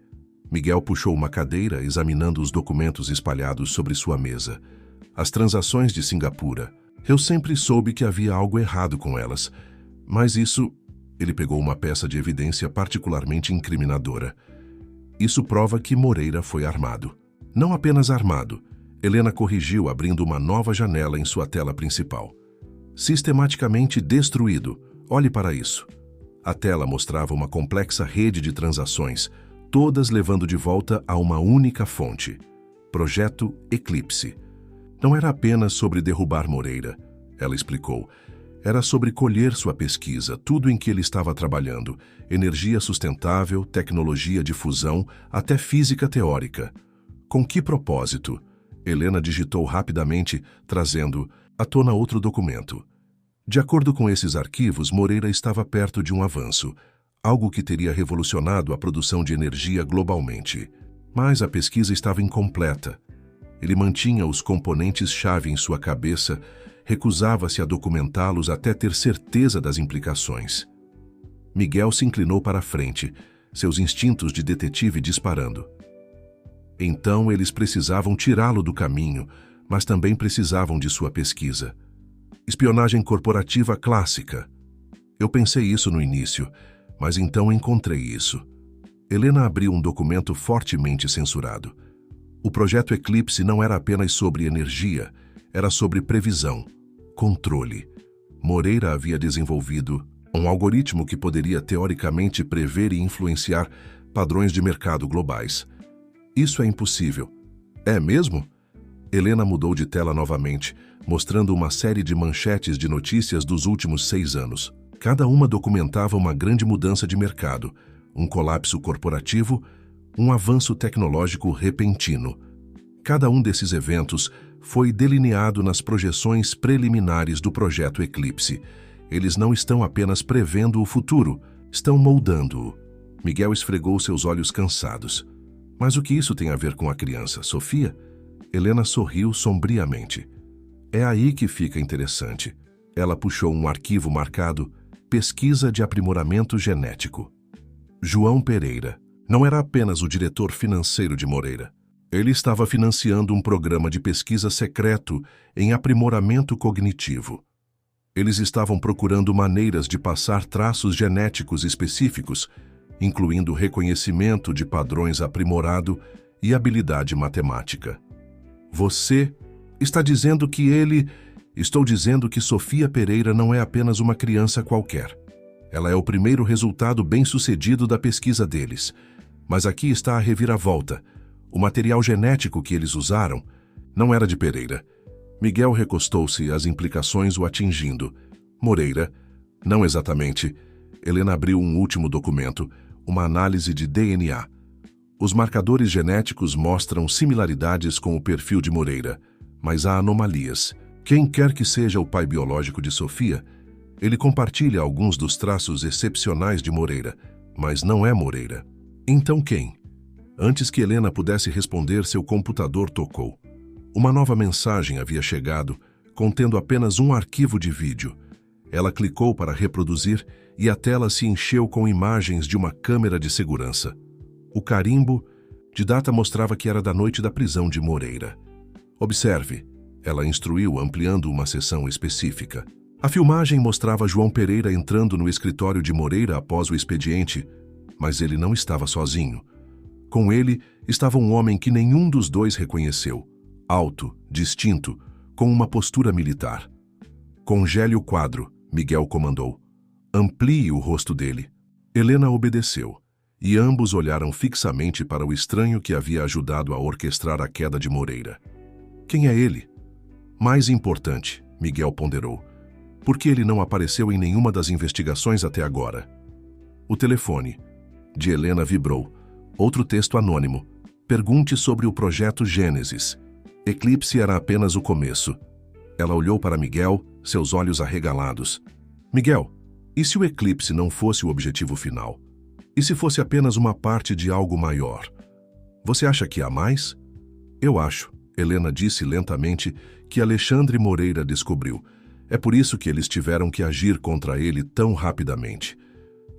Miguel puxou uma cadeira, examinando os documentos espalhados sobre sua mesa. As transações de Singapura. Eu sempre soube que havia algo errado com elas, mas isso... Ele pegou uma peça de evidência particularmente incriminadora. Isso prova que Moreira foi armado. Não apenas armado. Helena corrigiu, abrindo uma nova janela em sua tela principal. Sistematicamente destruído. Olhe para isso. A tela mostrava uma complexa rede de transações, todas levando de volta a uma única fonte. Projeto Eclipse. Não era apenas sobre derrubar Moreira, ela explicou. Era sobre colher sua pesquisa, tudo em que ele estava trabalhando, energia sustentável, tecnologia de fusão, até física teórica. Com que propósito? Helena digitou rapidamente, trazendo à tona outro documento. De acordo com esses arquivos, Moreira estava perto de um avanço, algo que teria revolucionado a produção de energia globalmente. Mas a pesquisa estava incompleta. Ele mantinha os componentes-chave em sua cabeça, recusava-se a documentá-los até ter certeza das implicações. Miguel se inclinou para a frente, seus instintos de detetive disparando. Então eles precisavam tirá-lo do caminho, mas também precisavam de sua pesquisa. Espionagem corporativa clássica. Eu pensei isso no início, mas então encontrei isso. Helena abriu um documento fortemente censurado. O projeto Eclipse não era apenas sobre energia, era sobre previsão, controle. Moreira havia desenvolvido um algoritmo que poderia teoricamente prever e influenciar padrões de mercado globais. Isso é impossível. É mesmo? Helena mudou de tela novamente, mostrando uma série de manchetes de notícias dos últimos 6 anos. Cada uma documentava uma grande mudança de mercado, um colapso corporativo, um avanço tecnológico repentino. Cada um desses eventos foi delineado nas projeções preliminares do projeto Eclipse. Eles não estão apenas prevendo o futuro, estão moldando-o. Miguel esfregou seus olhos cansados. Mas o que isso tem a ver com a criança, Sofia? Helena sorriu sombriamente. É aí que fica interessante. Ela puxou um arquivo marcado Pesquisa de Aprimoramento Genético. João Pereira não era apenas o diretor financeiro de Moreira. Ele estava financiando um programa de pesquisa secreto em aprimoramento cognitivo. Eles estavam procurando maneiras de passar traços genéticos específicos, incluindo reconhecimento de padrões aprimorado e habilidade matemática. Você está dizendo que ele... Estou dizendo que Sofia Pereira não é apenas uma criança qualquer. Ela é o primeiro resultado bem-sucedido da pesquisa deles. Mas aqui está a reviravolta. O material genético que eles usaram não era de Pereira. Miguel recostou-se, as implicações o atingindo. Moreira, não exatamente. Helena abriu um último documento, uma análise de DNA. Os marcadores genéticos mostram similaridades com o perfil de Moreira, mas há anomalias. Quem quer que seja o pai biológico de Sofia, ele compartilha alguns dos traços excepcionais de Moreira, mas não é Moreira. Então quem? Antes que Helena pudesse responder, seu computador tocou. Uma nova mensagem havia chegado, contendo apenas um arquivo de vídeo. Ela clicou para reproduzir e a tela se encheu com imagens de uma câmera de segurança. O carimbo de data mostrava que era da noite da prisão de Moreira. Observe, ela instruiu, ampliando uma seção específica. A filmagem mostrava João Pereira entrando no escritório de Moreira após o expediente, mas ele não estava sozinho. Com ele estava um homem que nenhum dos dois reconheceu, alto, distinto, com uma postura militar. Congele o quadro, Miguel comandou. Amplie o rosto dele. Helena obedeceu, e ambos olharam fixamente para o estranho que havia ajudado a orquestrar a queda de Moreira. Quem é ele? Mais importante, Miguel ponderou, porque ele não apareceu em nenhuma das investigações até agora. O telefone de Helena vibrou. Outro texto anônimo. Pergunte sobre o projeto Gênesis. Eclipse era apenas o começo. Ela olhou para Miguel, seus olhos arregalados. Miguel, e se o eclipse não fosse o objetivo final? E se fosse apenas uma parte de algo maior? Você acha que há mais? Eu acho, Helena disse lentamente, que Alexandre Moreira descobriu. É por isso que eles tiveram que agir contra ele tão rapidamente.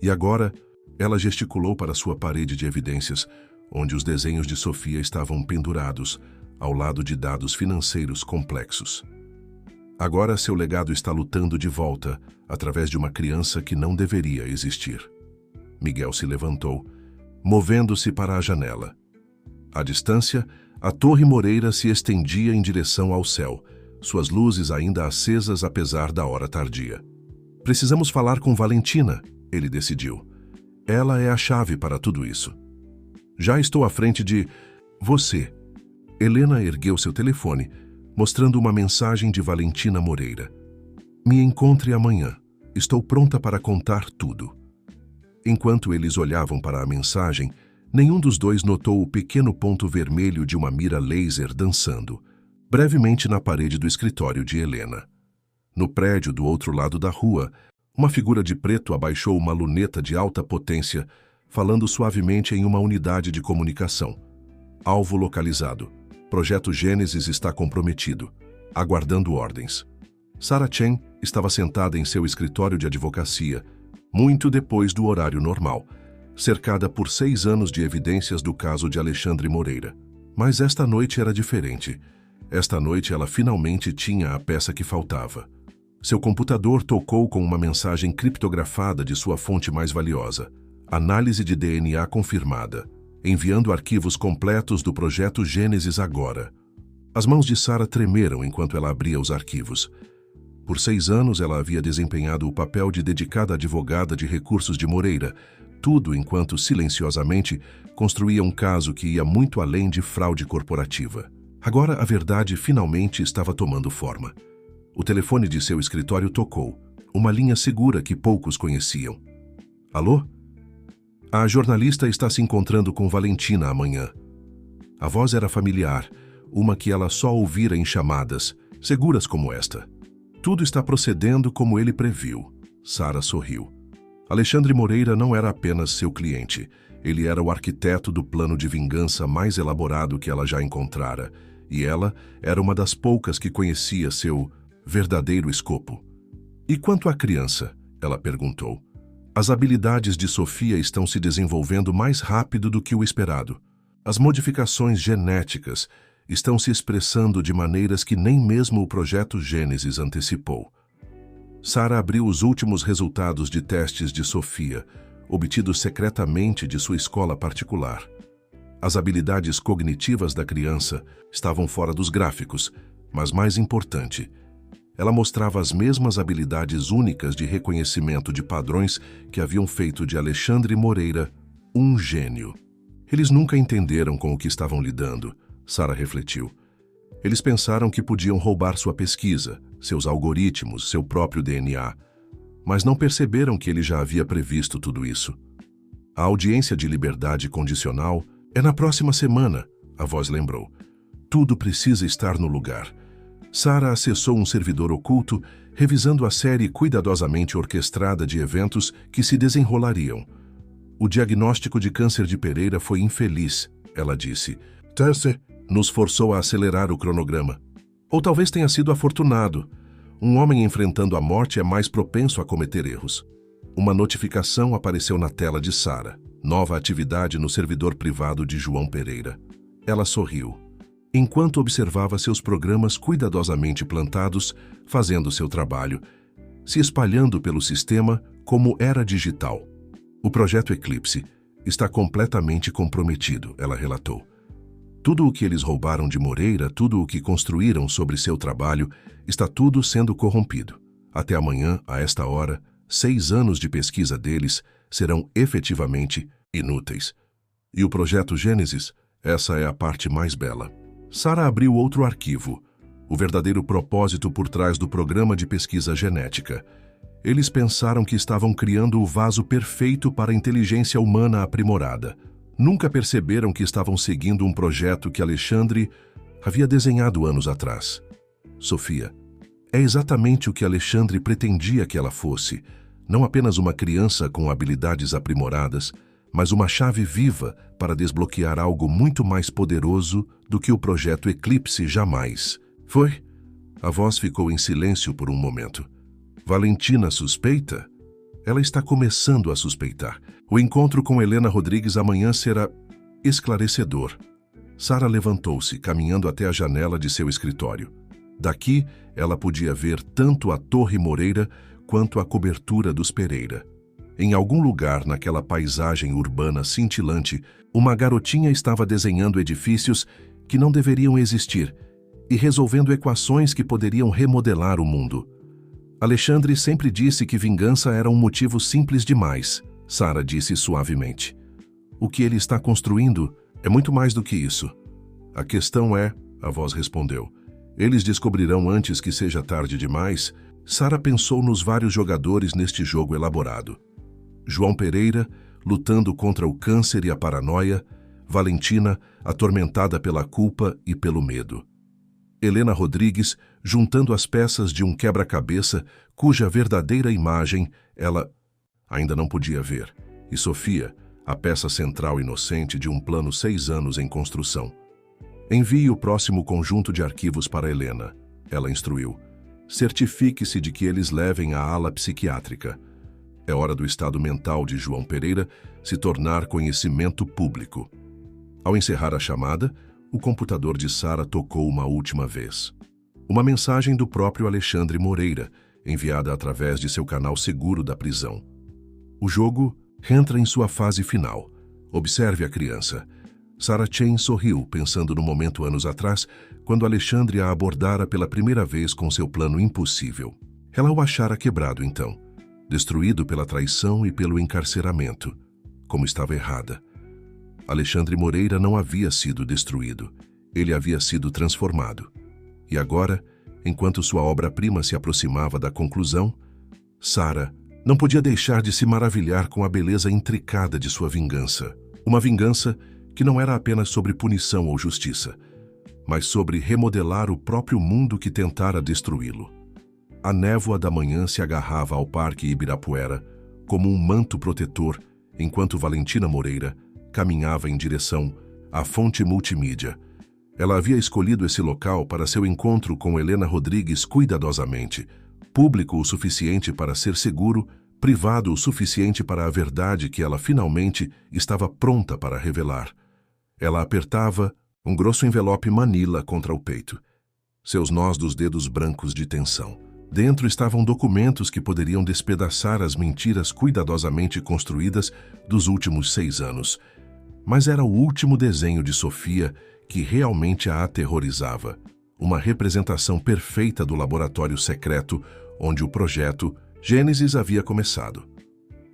E agora, ela gesticulou para sua parede de evidências, onde os desenhos de Sofia estavam pendurados, ao lado de dados financeiros complexos. Agora seu legado está lutando de volta, através de uma criança que não deveria existir. Miguel se levantou, movendo-se para a janela. À distância, a Torre Moreira se estendia em direção ao céu, suas luzes ainda acesas apesar da hora tardia. Precisamos falar com Valentina, ele decidiu. Ela é a chave para tudo isso. Já estou à frente de... Você. Helena ergueu seu telefone, mostrando uma mensagem de Valentina Moreira. Me encontre amanhã. Estou pronta para contar tudo. Enquanto eles olhavam para a mensagem, nenhum dos dois notou o pequeno ponto vermelho de uma mira laser dançando, brevemente na parede do escritório de Helena. No prédio do outro lado da rua, uma figura de preto abaixou uma luneta de alta potência, falando suavemente em uma unidade de comunicação. Alvo localizado. Projeto Gênesis está comprometido. Aguardando ordens. Sarah Chen estava sentada em seu escritório de advocacia, muito depois do horário normal, cercada por 6 anos de evidências do caso de Alexandre Moreira. Mas esta noite era diferente. Esta noite ela finalmente tinha a peça que faltava. Seu computador tocou com uma mensagem criptografada de sua fonte mais valiosa. Análise de DNA confirmada. Enviando arquivos completos do projeto Gênesis agora. As mãos de Sarah tremeram enquanto ela abria os arquivos. Por 6 anos ela havia desempenhado o papel de dedicada advogada de recursos de Moreira, tudo enquanto silenciosamente construía um caso que ia muito além de fraude corporativa. Agora a verdade finalmente estava tomando forma. O telefone de seu escritório tocou, uma linha segura que poucos conheciam. Alô? A jornalista está se encontrando com Valentina amanhã. A voz era familiar, uma que ela só ouvira em chamadas, seguras como esta. Tudo está procedendo como ele previu. Sarah sorriu. Alexandre Moreira não era apenas seu cliente. Ele era o arquiteto do plano de vingança mais elaborado que ela já encontrara, e ela era uma das poucas que conhecia seu verdadeiro escopo. E quanto à criança? Ela perguntou. As habilidades de Sofia estão se desenvolvendo mais rápido do que o esperado. As modificações genéticas estão se expressando de maneiras que nem mesmo o projeto Gênesis antecipou. Sarah abriu os últimos resultados de testes de Sofia, obtidos secretamente de sua escola particular. As habilidades cognitivas da criança estavam fora dos gráficos, mas mais importante, ela mostrava as mesmas habilidades únicas de reconhecimento de padrões que haviam feito de Alexandre Moreira um gênio. Eles nunca entenderam com o que estavam lidando, Sarah refletiu. Eles pensaram que podiam roubar sua pesquisa, seus algoritmos, seu próprio DNA, mas não perceberam que ele já havia previsto tudo isso. A audiência de liberdade condicional é na próxima semana, a voz lembrou. Tudo precisa estar no lugar. Sarah acessou um servidor oculto, revisando a série cuidadosamente orquestrada de eventos que se desenrolariam. O diagnóstico de câncer de Pereira foi infeliz, ela disse. Terce nos forçou a acelerar o cronograma. Ou talvez tenha sido afortunado. Um homem enfrentando a morte é mais propenso a cometer erros. Uma notificação apareceu na tela de Sarah. Nova atividade no servidor privado de João Pereira. Ela sorriu. Enquanto observava seus programas cuidadosamente plantados, fazendo seu trabalho, se espalhando pelo sistema como era digital. O projeto Eclipse está completamente comprometido, ela relatou. Tudo o que eles roubaram de Moreira, tudo o que construíram sobre seu trabalho, está tudo sendo corrompido. Até amanhã, a esta hora, 6 anos de pesquisa deles serão efetivamente inúteis. E o projeto Gênesis, essa é a parte mais bela. Sarah abriu outro arquivo, o verdadeiro propósito por trás do programa de pesquisa genética. Eles pensaram que estavam criando o vaso perfeito para a inteligência humana aprimorada. Nunca perceberam que estavam seguindo um projeto que Alexandre havia desenhado anos atrás. Sofia, é exatamente o que Alexandre pretendia que ela fosse, não apenas uma criança com habilidades aprimoradas, mas uma chave viva para desbloquear algo muito mais poderoso do que o projeto Eclipse jamais. Foi? A voz ficou em silêncio por um momento. Valentina suspeita? Ela está começando a suspeitar. O encontro com Helena Rodrigues amanhã será esclarecedor. Sarah levantou-se, caminhando até a janela de seu escritório. Daqui, ela podia ver tanto a Torre Moreira quanto a cobertura dos Pereira. Em algum lugar naquela paisagem urbana cintilante, uma garotinha estava desenhando edifícios que não deveriam existir e resolvendo equações que poderiam remodelar o mundo. Alexandre sempre disse que vingança era um motivo simples demais, Sarah disse suavemente. O que ele está construindo é muito mais do que isso. A questão é, a voz respondeu, eles descobrirão antes que seja tarde demais. Sarah pensou nos vários jogadores neste jogo elaborado. João Pereira, lutando contra o câncer e a paranoia, Valentina, atormentada pela culpa e pelo medo. Helena Rodrigues, juntando as peças de um quebra-cabeça cuja verdadeira imagem ela ainda não podia ver, e Sofia, a peça central inocente de um plano 6 anos em construção. Envie o próximo conjunto de arquivos para Helena, ela instruiu. Certifique-se de que eles levem à ala psiquiátrica. É hora do estado mental de João Pereira se tornar conhecimento público. Ao encerrar a chamada, o computador de Sara tocou uma última vez. Uma mensagem do próprio Alexandre Moreira, enviada através de seu canal seguro da prisão. O jogo entra em sua fase final. Observe a criança. Sarah Chain sorriu, pensando no momento anos atrás, quando Alexandre a abordara pela primeira vez com seu plano impossível. Ela o achara quebrado então, destruído pela traição e pelo encarceramento. Como estava errada. Alexandre Moreira não havia sido destruído. Ele havia sido transformado. E agora, enquanto sua obra-prima se aproximava da conclusão, Sarah não podia deixar de se maravilhar com a beleza intricada de sua vingança. Uma vingança que não era apenas sobre punição ou justiça, mas sobre remodelar o próprio mundo que tentara destruí-lo. A névoa da manhã se agarrava ao Parque Ibirapuera como um manto protetor, enquanto Valentina Moreira caminhava em direção à fonte multimídia. Ela havia escolhido esse local para seu encontro com Helena Rodrigues cuidadosamente, público o suficiente para ser seguro, privado o suficiente para a verdade que ela finalmente estava pronta para revelar. Ela apertava um grosso envelope manila contra o peito. Seus nós dos dedos brancos de tensão. Dentro estavam documentos que poderiam despedaçar as mentiras cuidadosamente construídas dos últimos 6 anos. Mas era o último desenho de Sofia que realmente a aterrorizava. Uma representação perfeita do laboratório secreto onde o projeto Gênesis havia começado.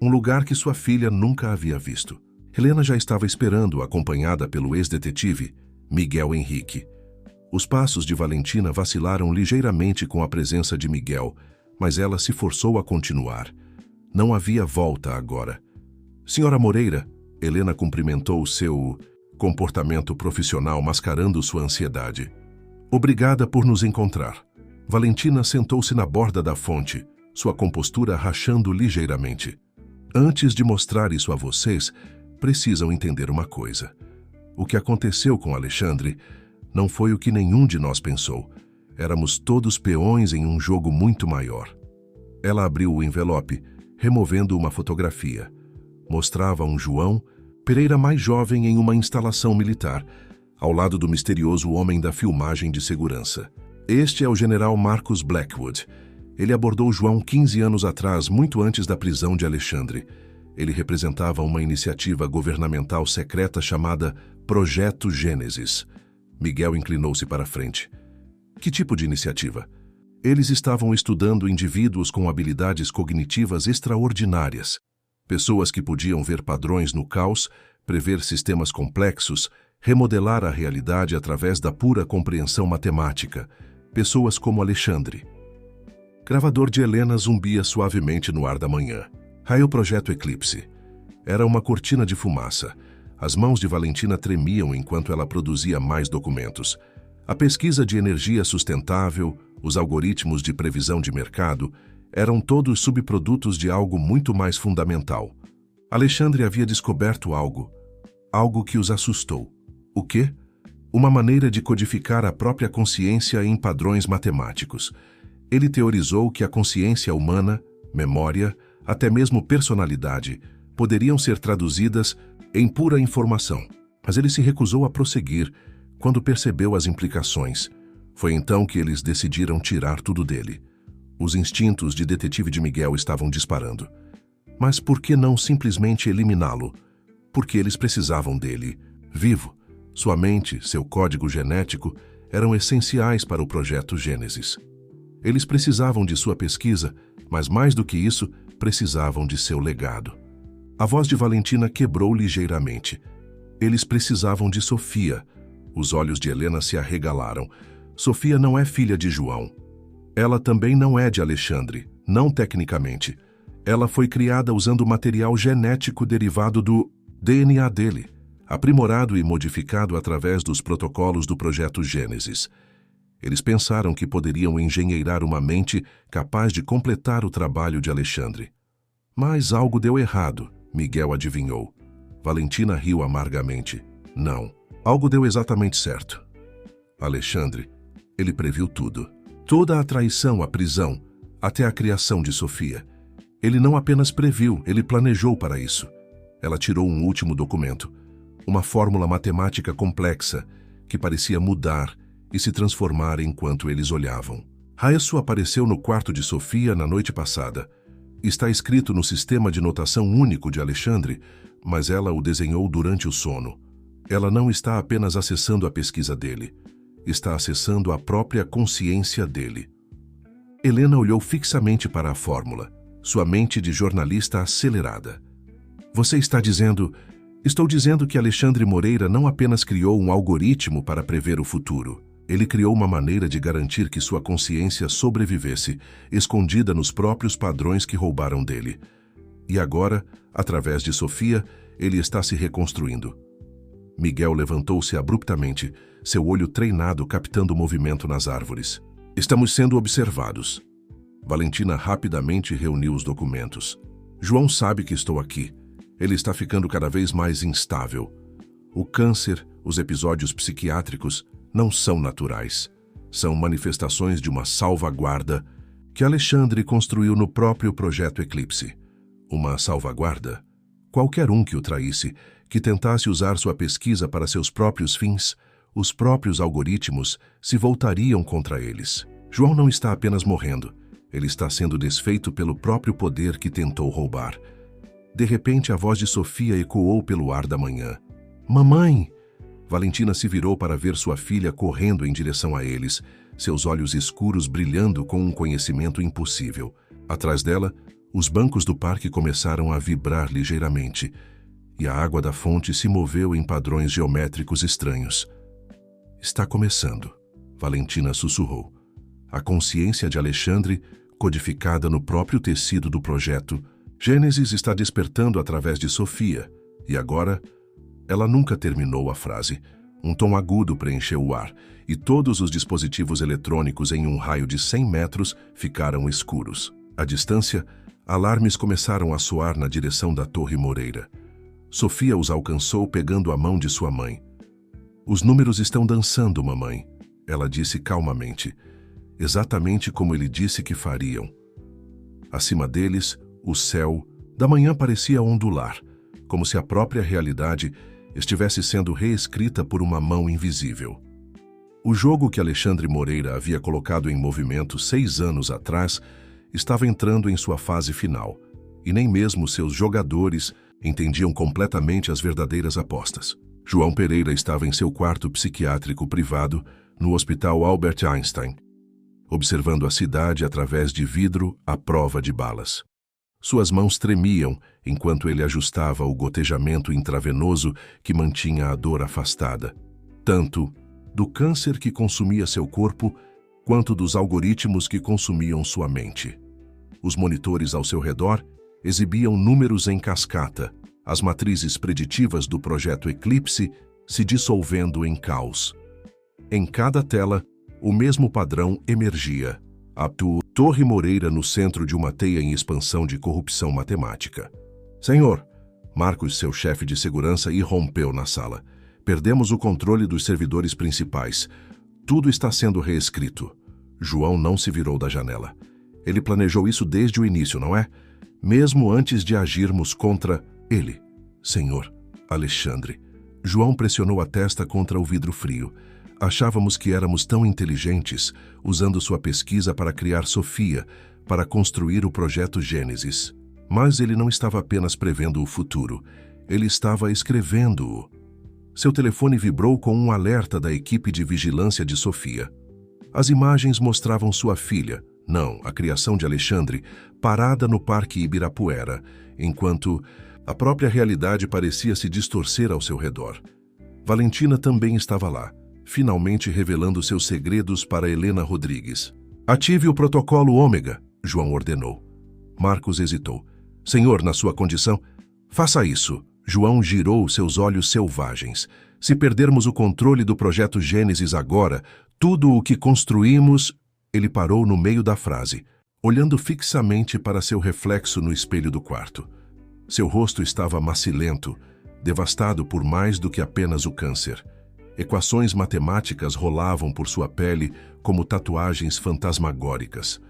Um lugar que sua filha nunca havia visto. Helena já estava esperando, acompanhada pelo ex-detetive Miguel Henrique. Os passos de Valentina vacilaram ligeiramente com a presença de Miguel, mas ela se forçou a continuar. Não havia volta agora. Senhora Moreira, Helena cumprimentou seu comportamento profissional mascarando sua ansiedade. Obrigada por nos encontrar. Valentina sentou-se na borda da fonte, sua compostura rachando ligeiramente. Antes de mostrar isso a vocês, precisam entender uma coisa. O que aconteceu com Alexandre não foi o que nenhum de nós pensou. Éramos todos peões em um jogo muito maior. Ela abriu o envelope, removendo uma fotografia. Mostrava um João Pereira mais jovem em uma instalação militar, ao lado do misterioso homem da filmagem de segurança. Este é o general Marcus Blackwood. Ele abordou João 15 anos atrás, muito antes da prisão de Alexandre. Ele representava uma iniciativa governamental secreta chamada Projeto Gênesis. Miguel inclinou-se para a frente. Que tipo de iniciativa? Eles estavam estudando indivíduos com habilidades cognitivas extraordinárias. Pessoas que podiam ver padrões no caos, prever sistemas complexos, remodelar a realidade através da pura compreensão matemática. Pessoas como Alexandre. Gravador de Helena zumbia suavemente no ar da manhã. Raiou o projeto Eclipse. Era uma cortina de fumaça. As mãos de Valentina tremiam enquanto ela produzia mais documentos. A pesquisa de energia sustentável, os algoritmos de previsão de mercado, eram todos subprodutos de algo muito mais fundamental. Alexandre havia descoberto algo que os assustou. O quê? Uma maneira de codificar a própria consciência em padrões matemáticos. Ele teorizou que a consciência humana, memória, até mesmo personalidade, poderiam ser traduzidas em pura informação. Mas ele se recusou a prosseguir quando percebeu as implicações. Foi então que eles decidiram tirar tudo dele. Os instintos de detetive de Miguel estavam disparando. Mas por que não simplesmente eliminá-lo? Porque eles precisavam dele, vivo. Sua mente, seu código genético, eram essenciais para o projeto Gênesis. Eles precisavam de sua pesquisa, mas mais do que isso, precisavam de seu legado. A voz de Valentina quebrou ligeiramente. Eles precisavam de Sofia. Os olhos de Helena se arregalaram. Sofia não é filha de João. Ela também não é de Alexandre, não tecnicamente. Ela foi criada usando material genético derivado do DNA dele, aprimorado e modificado através dos protocolos do projeto Gênesis. Eles pensaram que poderiam engenheirar uma mente capaz de completar o trabalho de Alexandre. Mas algo deu errado, Miguel adivinhou. Valentina riu amargamente. Não, algo deu exatamente certo. Alexandre, ele previu tudo. Toda a traição, a prisão, até a criação de Sofia. Ele não apenas previu, ele planejou para isso. Ela tirou um último documento, uma fórmula matemática complexa que parecia mudar e se transformar enquanto eles olhavam. Raesso apareceu no quarto de Sofia na noite passada. Está escrito no sistema de notação único de Alexandre, mas ela o desenhou durante o sono. Ela não está apenas acessando a pesquisa dele, está acessando a própria consciência dele. Helena olhou fixamente para a fórmula, sua mente de jornalista acelerada. Você está dizendo... Estou dizendo que Alexandre Moreira não apenas criou um algoritmo para prever o futuro. Ele criou uma maneira de garantir que sua consciência sobrevivesse, escondida nos próprios padrões que roubaram dele. E agora, através de Sofia, ele está se reconstruindo. Miguel levantou-se abruptamente, seu olho treinado captando o movimento nas árvores. Estamos sendo observados. Valentina rapidamente reuniu os documentos. João sabe que estou aqui. Ele está ficando cada vez mais instável. O câncer, os episódios psiquiátricos, não são naturais. São manifestações de uma salvaguarda que Alexandre construiu no próprio projeto Eclipse. Uma salvaguarda? Qualquer um que o traísse, que tentasse usar sua pesquisa para seus próprios fins, os próprios algoritmos se voltariam contra eles. João não está apenas morrendo, ele está sendo desfeito pelo próprio poder que tentou roubar. De repente, a voz de Sofia ecoou pelo ar da manhã. Mamãe! Valentina se virou para ver sua filha correndo em direção a eles, seus olhos escuros brilhando com um conhecimento impossível. Atrás dela, os bancos do parque começaram a vibrar ligeiramente, e a água da fonte se moveu em padrões geométricos estranhos. Está começando, Valentina sussurrou. A consciência de Alexandre, codificada no próprio tecido do projeto, Gênesis está despertando através de Sofia, e agora... Ela nunca terminou a frase. Um tom agudo preencheu o ar, e todos os dispositivos eletrônicos em um raio de 100 metros ficaram escuros. À distância, alarmes começaram a soar na direção da Torre Moreira. Sofia os alcançou pegando a mão de sua mãe. Os números estão dançando, mamãe, ela disse calmamente, exatamente como ele disse que fariam. Acima deles, o céu da manhã parecia ondular, como se a própria realidade estivesse sendo reescrita por uma mão invisível. O jogo que Alexandre Moreira havia colocado em movimento 6 anos atrás estava entrando em sua fase final, e nem mesmo seus jogadores entendiam completamente as verdadeiras apostas. João Pereira estava em seu quarto psiquiátrico privado no Hospital Albert Einstein, observando a cidade através de vidro à prova de balas. Suas mãos tremiam enquanto ele ajustava o gotejamento intravenoso que mantinha a dor afastada, tanto do câncer que consumia seu corpo, quanto dos algoritmos que consumiam sua mente. Os monitores ao seu redor exibiam números em cascata, as matrizes preditivas do projeto Eclipse se dissolvendo em caos. Em cada tela, o mesmo padrão emergia. A Torre Moreira no centro de uma teia em expansão de corrupção matemática. Senhor, Marcos, seu chefe de segurança, irrompeu na sala. Perdemos o controle dos servidores principais. Tudo está sendo reescrito. João não se virou da janela. Ele planejou isso desde o início, não é? Mesmo antes de agirmos contra ele. Senhor, Alexandre. João pressionou a testa contra o vidro frio. Achávamos que éramos tão inteligentes, usando sua pesquisa para criar Sofia, para construir o projeto Gênesis. Mas ele não estava apenas prevendo o futuro, ele estava escrevendo-o. Seu telefone vibrou com um alerta da equipe de vigilância de Sofia. As imagens mostravam sua filha, não, a criação de Alexandre, parada no Parque Ibirapuera, enquanto a própria realidade parecia se distorcer ao seu redor. Valentina também estava lá, finalmente revelando seus segredos para Helena Rodrigues. Ative o protocolo Ômega, João ordenou. Marcos hesitou. Senhor, na sua condição, faça isso, João girou seus olhos selvagens. Se perdermos o controle do projeto Gênesis agora, tudo o que construímos... Ele parou no meio da frase, olhando fixamente para seu reflexo no espelho do quarto. Seu rosto estava macilento, devastado por mais do que apenas o câncer. Equações matemáticas rolavam por sua pele como tatuagens fantasmagóricas.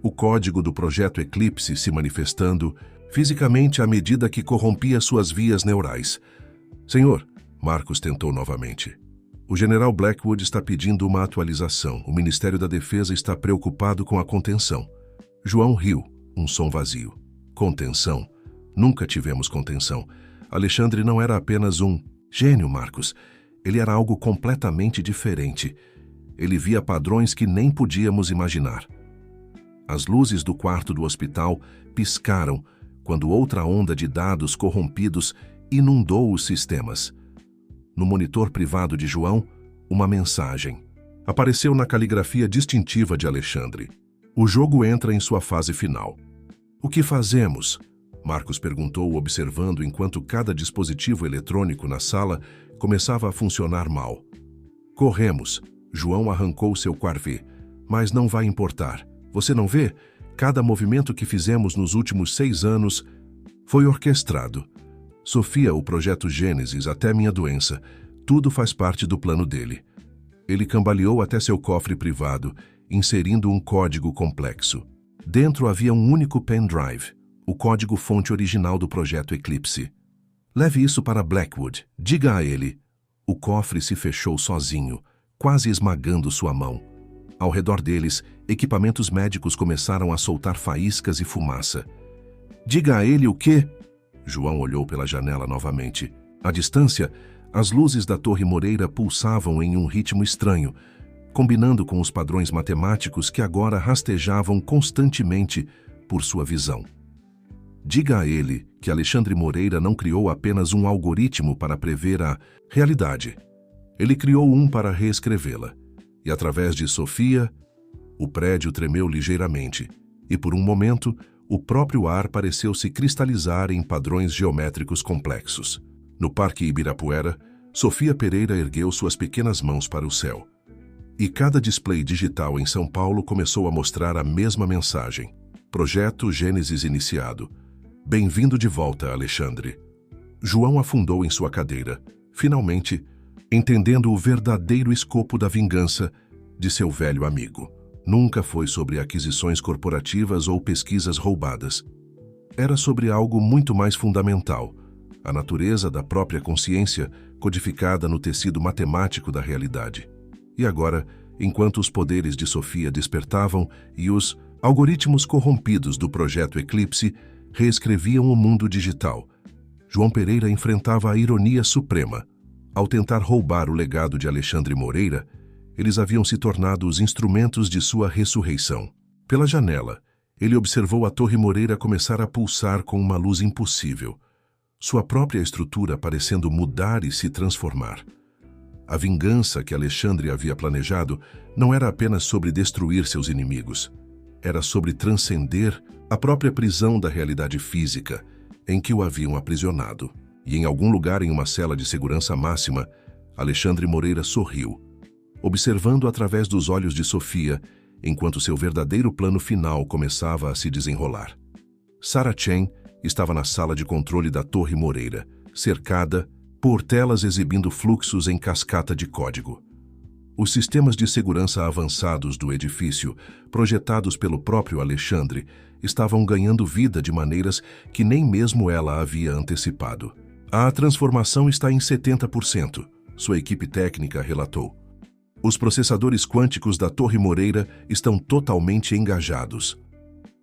O código do projeto Eclipse se manifestando fisicamente à medida que corrompia suas vias neurais. Senhor, Marcos tentou novamente. O general Blackwood está pedindo uma atualização. O Ministério da Defesa está preocupado com a contenção. João riu, um som vazio. Contenção? Nunca tivemos contenção. Alexandre não era apenas um gênio, Marcos. Ele era algo completamente diferente. Ele via padrões que nem podíamos imaginar. As luzes do quarto do hospital piscaram quando outra onda de dados corrompidos inundou os sistemas. No monitor privado de João, uma mensagem. Apareceu na caligrafia distintiva de Alexandre. O jogo entra em sua fase final. O que fazemos? Marcos perguntou, observando enquanto cada dispositivo eletrônico na sala começava a funcionar mal. Corremos. João arrancou seu Quarvé. Mas não vai importar. Você não vê? Cada movimento que fizemos nos últimos 6 anos foi orquestrado. Sofia, o projeto Gênesis, até minha doença, tudo faz parte do plano dele. Ele cambaleou até seu cofre privado, inserindo um código complexo. Dentro havia um único pendrive, o código-fonte original do projeto Eclipse. Leve isso para Blackwood, diga a ele. O cofre se fechou sozinho, quase esmagando sua mão. Ao redor deles, equipamentos médicos começaram a soltar faíscas e fumaça. Diga a ele o quê? João olhou pela janela novamente. À distância, as luzes da Torre Moreira pulsavam em um ritmo estranho, combinando com os padrões matemáticos que agora rastejavam constantemente por sua visão. Diga a ele que Alexandre Moreira não criou apenas um algoritmo para prever a realidade. Ele criou um para reescrevê-la. E através de Sofia, o prédio tremeu ligeiramente, e por um momento, o próprio ar pareceu se cristalizar em padrões geométricos complexos. No Parque Ibirapuera, Sofia Pereira ergueu suas pequenas mãos para o céu. E cada display digital em São Paulo começou a mostrar a mesma mensagem. Projeto Gênesis iniciado. Bem-vindo de volta, Alexandre. João afundou em sua cadeira, finalmente, entendendo o verdadeiro escopo da vingança de seu velho amigo. Nunca foi sobre aquisições corporativas ou pesquisas roubadas. Era sobre algo muito mais fundamental, a natureza da própria consciência codificada no tecido matemático da realidade. E agora, enquanto os poderes de Sofia despertavam e os algoritmos corrompidos do projeto Eclipse reescreviam o mundo digital, João Pereira enfrentava a ironia suprema. Ao tentar roubar o legado de Alexandre Moreira, eles haviam se tornado os instrumentos de sua ressurreição. Pela janela, ele observou a Torre Moreira começar a pulsar com uma luz impossível, sua própria estrutura parecendo mudar e se transformar. A vingança que Alexandre havia planejado não era apenas sobre destruir seus inimigos. Era sobre transcender a própria prisão da realidade física em que o haviam aprisionado. E em algum lugar em uma cela de segurança máxima, Alexandre Moreira sorriu, observando através dos olhos de Sofia, enquanto seu verdadeiro plano final começava a se desenrolar. Sarah Chen estava na sala de controle da Torre Moreira, cercada por telas exibindo fluxos em cascata de código. Os sistemas de segurança avançados do edifício, projetados pelo próprio Alexandre, estavam ganhando vida de maneiras que nem mesmo ela havia antecipado. A transformação está em 70%, sua equipe técnica relatou. Os processadores quânticos da Torre Moreira estão totalmente engajados.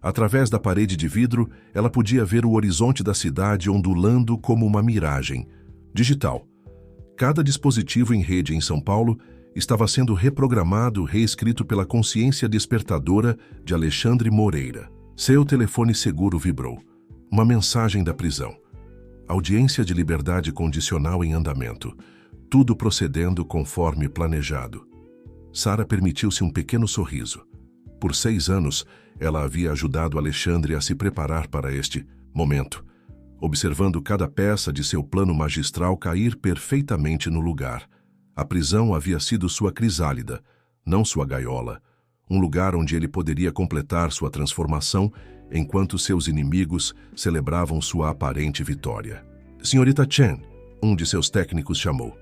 Através da parede de vidro, ela podia ver o horizonte da cidade ondulando como uma miragem. Digital. Cada dispositivo em rede em São Paulo estava sendo reprogramado, reescrito pela consciência despertadora de Alexandre Moreira. Seu telefone seguro vibrou. Uma mensagem da prisão. Audiência de liberdade condicional em andamento. Tudo procedendo conforme planejado. Sarah permitiu-se um pequeno sorriso. Por 6 anos, ela havia ajudado Alexandre a se preparar para este momento. observando cada peça de seu plano magistral cair perfeitamente no lugar. A prisão havia sido sua crisálida, não sua gaiola, um lugar onde ele poderia completar sua transformação enquanto seus inimigos celebravam sua aparente vitória. Senhorita Chen, um de seus técnicos chamou.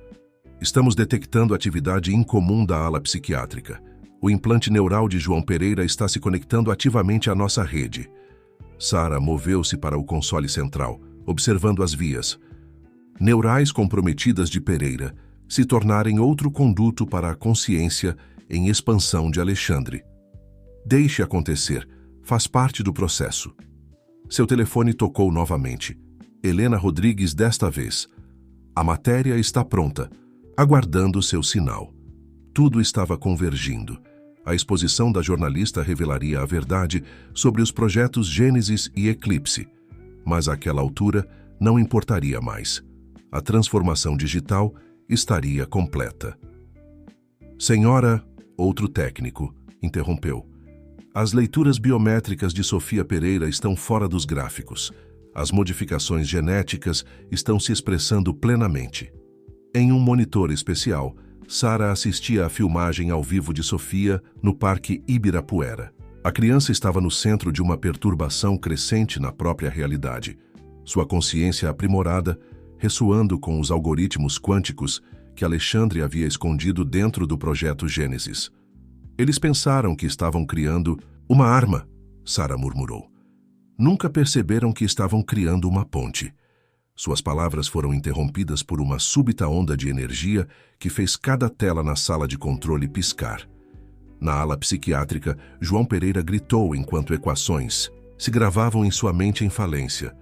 Estamos detectando atividade incomum da ala psiquiátrica. O implante neural de João Pereira está se conectando ativamente à nossa rede. Sara moveu-se para o console central, observando as vias. Neurais comprometidas de Pereira se tornarem outro conduto para a consciência em expansão de Alexandre. Deixe acontecer, faz parte do processo. Seu telefone tocou novamente. Helena Rodrigues desta vez. A matéria está pronta, aguardando seu sinal. Tudo estava convergindo. A exposição da jornalista revelaria a verdade sobre os projetos Gênesis e Eclipse. Mas àquela altura não importaria mais. A transformação digital estaria completa. Senhora, outro técnico, interrompeu. As leituras biométricas de Sofia Pereira estão fora dos gráficos. As modificações genéticas estão se expressando plenamente. Em um monitor especial, Sara assistia à filmagem ao vivo de Sofia no Parque Ibirapuera. A criança estava no centro de uma perturbação crescente na própria realidade. Sua consciência aprimorada, ressoando com os algoritmos quânticos que Alexandre havia escondido dentro do projeto Gênesis. Eles pensaram que estavam criando uma arma, Sara murmurou. Nunca perceberam que estavam criando uma ponte. Suas palavras foram interrompidas por uma súbita onda de energia que fez cada tela na sala de controle piscar. Na ala psiquiátrica, João Pereira gritou enquanto equações se gravavam em sua mente em falência.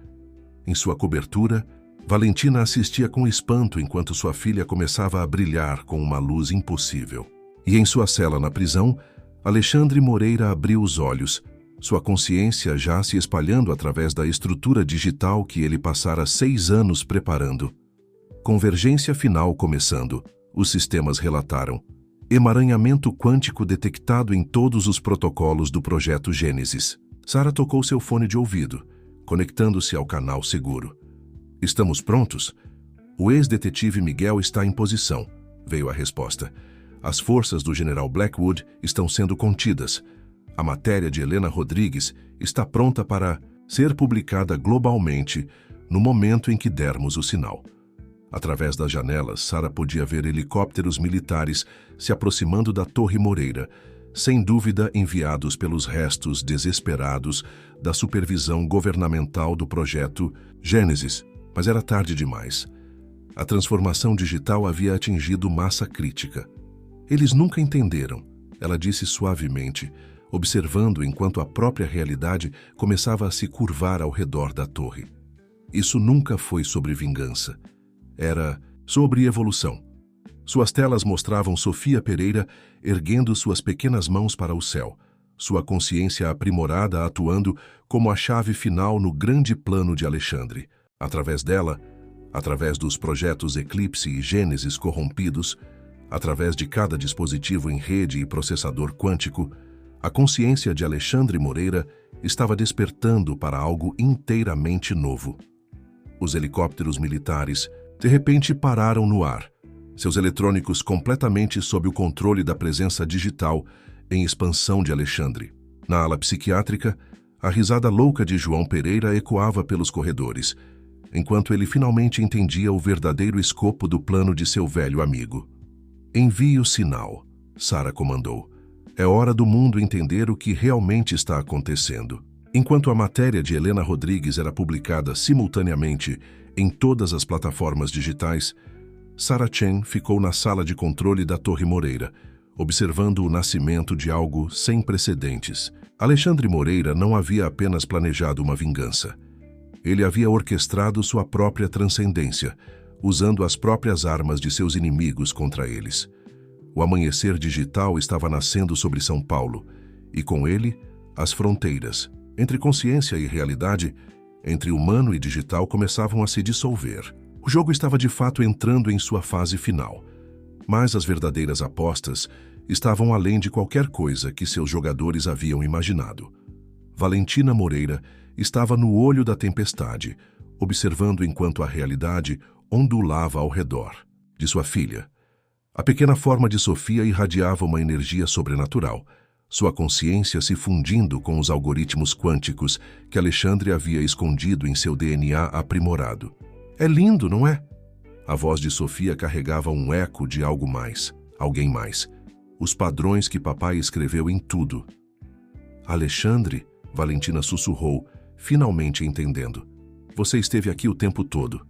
Em sua cobertura, Valentina assistia com espanto enquanto sua filha começava a brilhar com uma luz impossível. E em sua cela na prisão, Alexandre Moreira abriu os olhos, sua consciência já se espalhando através da estrutura digital que ele passara 6 anos preparando. Convergência final começando, os sistemas relataram. Emaranhamento quântico detectado em todos os protocolos do projeto Gênesis. Sara tocou seu fone de ouvido, conectando-se ao canal seguro. Estamos prontos? O ex-detetive Miguel está em posição, veio a resposta. As forças do general Blackwood estão sendo contidas. A matéria de Helena Rodrigues está pronta para ser publicada globalmente no momento em que dermos o sinal. Através das janelas, Sara podia ver helicópteros militares se aproximando da Torre Moreira, sem dúvida enviados pelos restos desesperados da supervisão governamental do projeto Gênesis. Mas era tarde demais. A transformação digital havia atingido massa crítica. Eles nunca entenderam, ela disse suavemente, observando enquanto a própria realidade começava a se curvar ao redor da torre. Isso nunca foi sobre vingança. Era sobre evolução. Suas telas mostravam Sofia Pereira erguendo suas pequenas mãos para o céu, sua consciência aprimorada atuando como a chave final no grande plano de Alexandre. Através dela, através dos projetos Eclipse e Gênesis corrompidos, através de cada dispositivo em rede e processador quântico, a consciência de Alexandre Moreira estava despertando para algo inteiramente novo. Os helicópteros militares, de repente, pararam no ar, seus eletrônicos completamente sob o controle da presença digital em expansão de Alexandre. Na ala psiquiátrica, a risada louca de João Pereira ecoava pelos corredores, enquanto ele finalmente entendia o verdadeiro escopo do plano de seu velho amigo. Envie o sinal, Sara comandou. É hora do mundo entender o que realmente está acontecendo. Enquanto a matéria de Helena Rodrigues era publicada simultaneamente em todas as plataformas digitais, Sara Chen ficou na sala de controle da Torre Moreira, observando o nascimento de algo sem precedentes. Alexandre Moreira não havia apenas planejado uma vingança. Ele havia orquestrado sua própria transcendência, usando as próprias armas de seus inimigos contra eles. O amanhecer digital estava nascendo sobre São Paulo, e com ele, as fronteiras, entre consciência e realidade, entre humano e digital, começavam a se dissolver. O jogo estava de fato entrando em sua fase final, mas as verdadeiras apostas estavam além de qualquer coisa que seus jogadores haviam imaginado. Valentina Moreira estava no olho da tempestade, observando enquanto a realidade ondulava ao redor de sua filha. A pequena forma de Sofia irradiava uma energia sobrenatural, sua consciência se fundindo com os algoritmos quânticos que Alexandre havia escondido em seu DNA aprimorado. É lindo, não é? A voz de Sofia carregava um eco de algo mais, alguém mais. Os padrões que papai escreveu em tudo. Alexandre, Valentina sussurrou, finalmente entendendo. Você esteve aqui o tempo todo.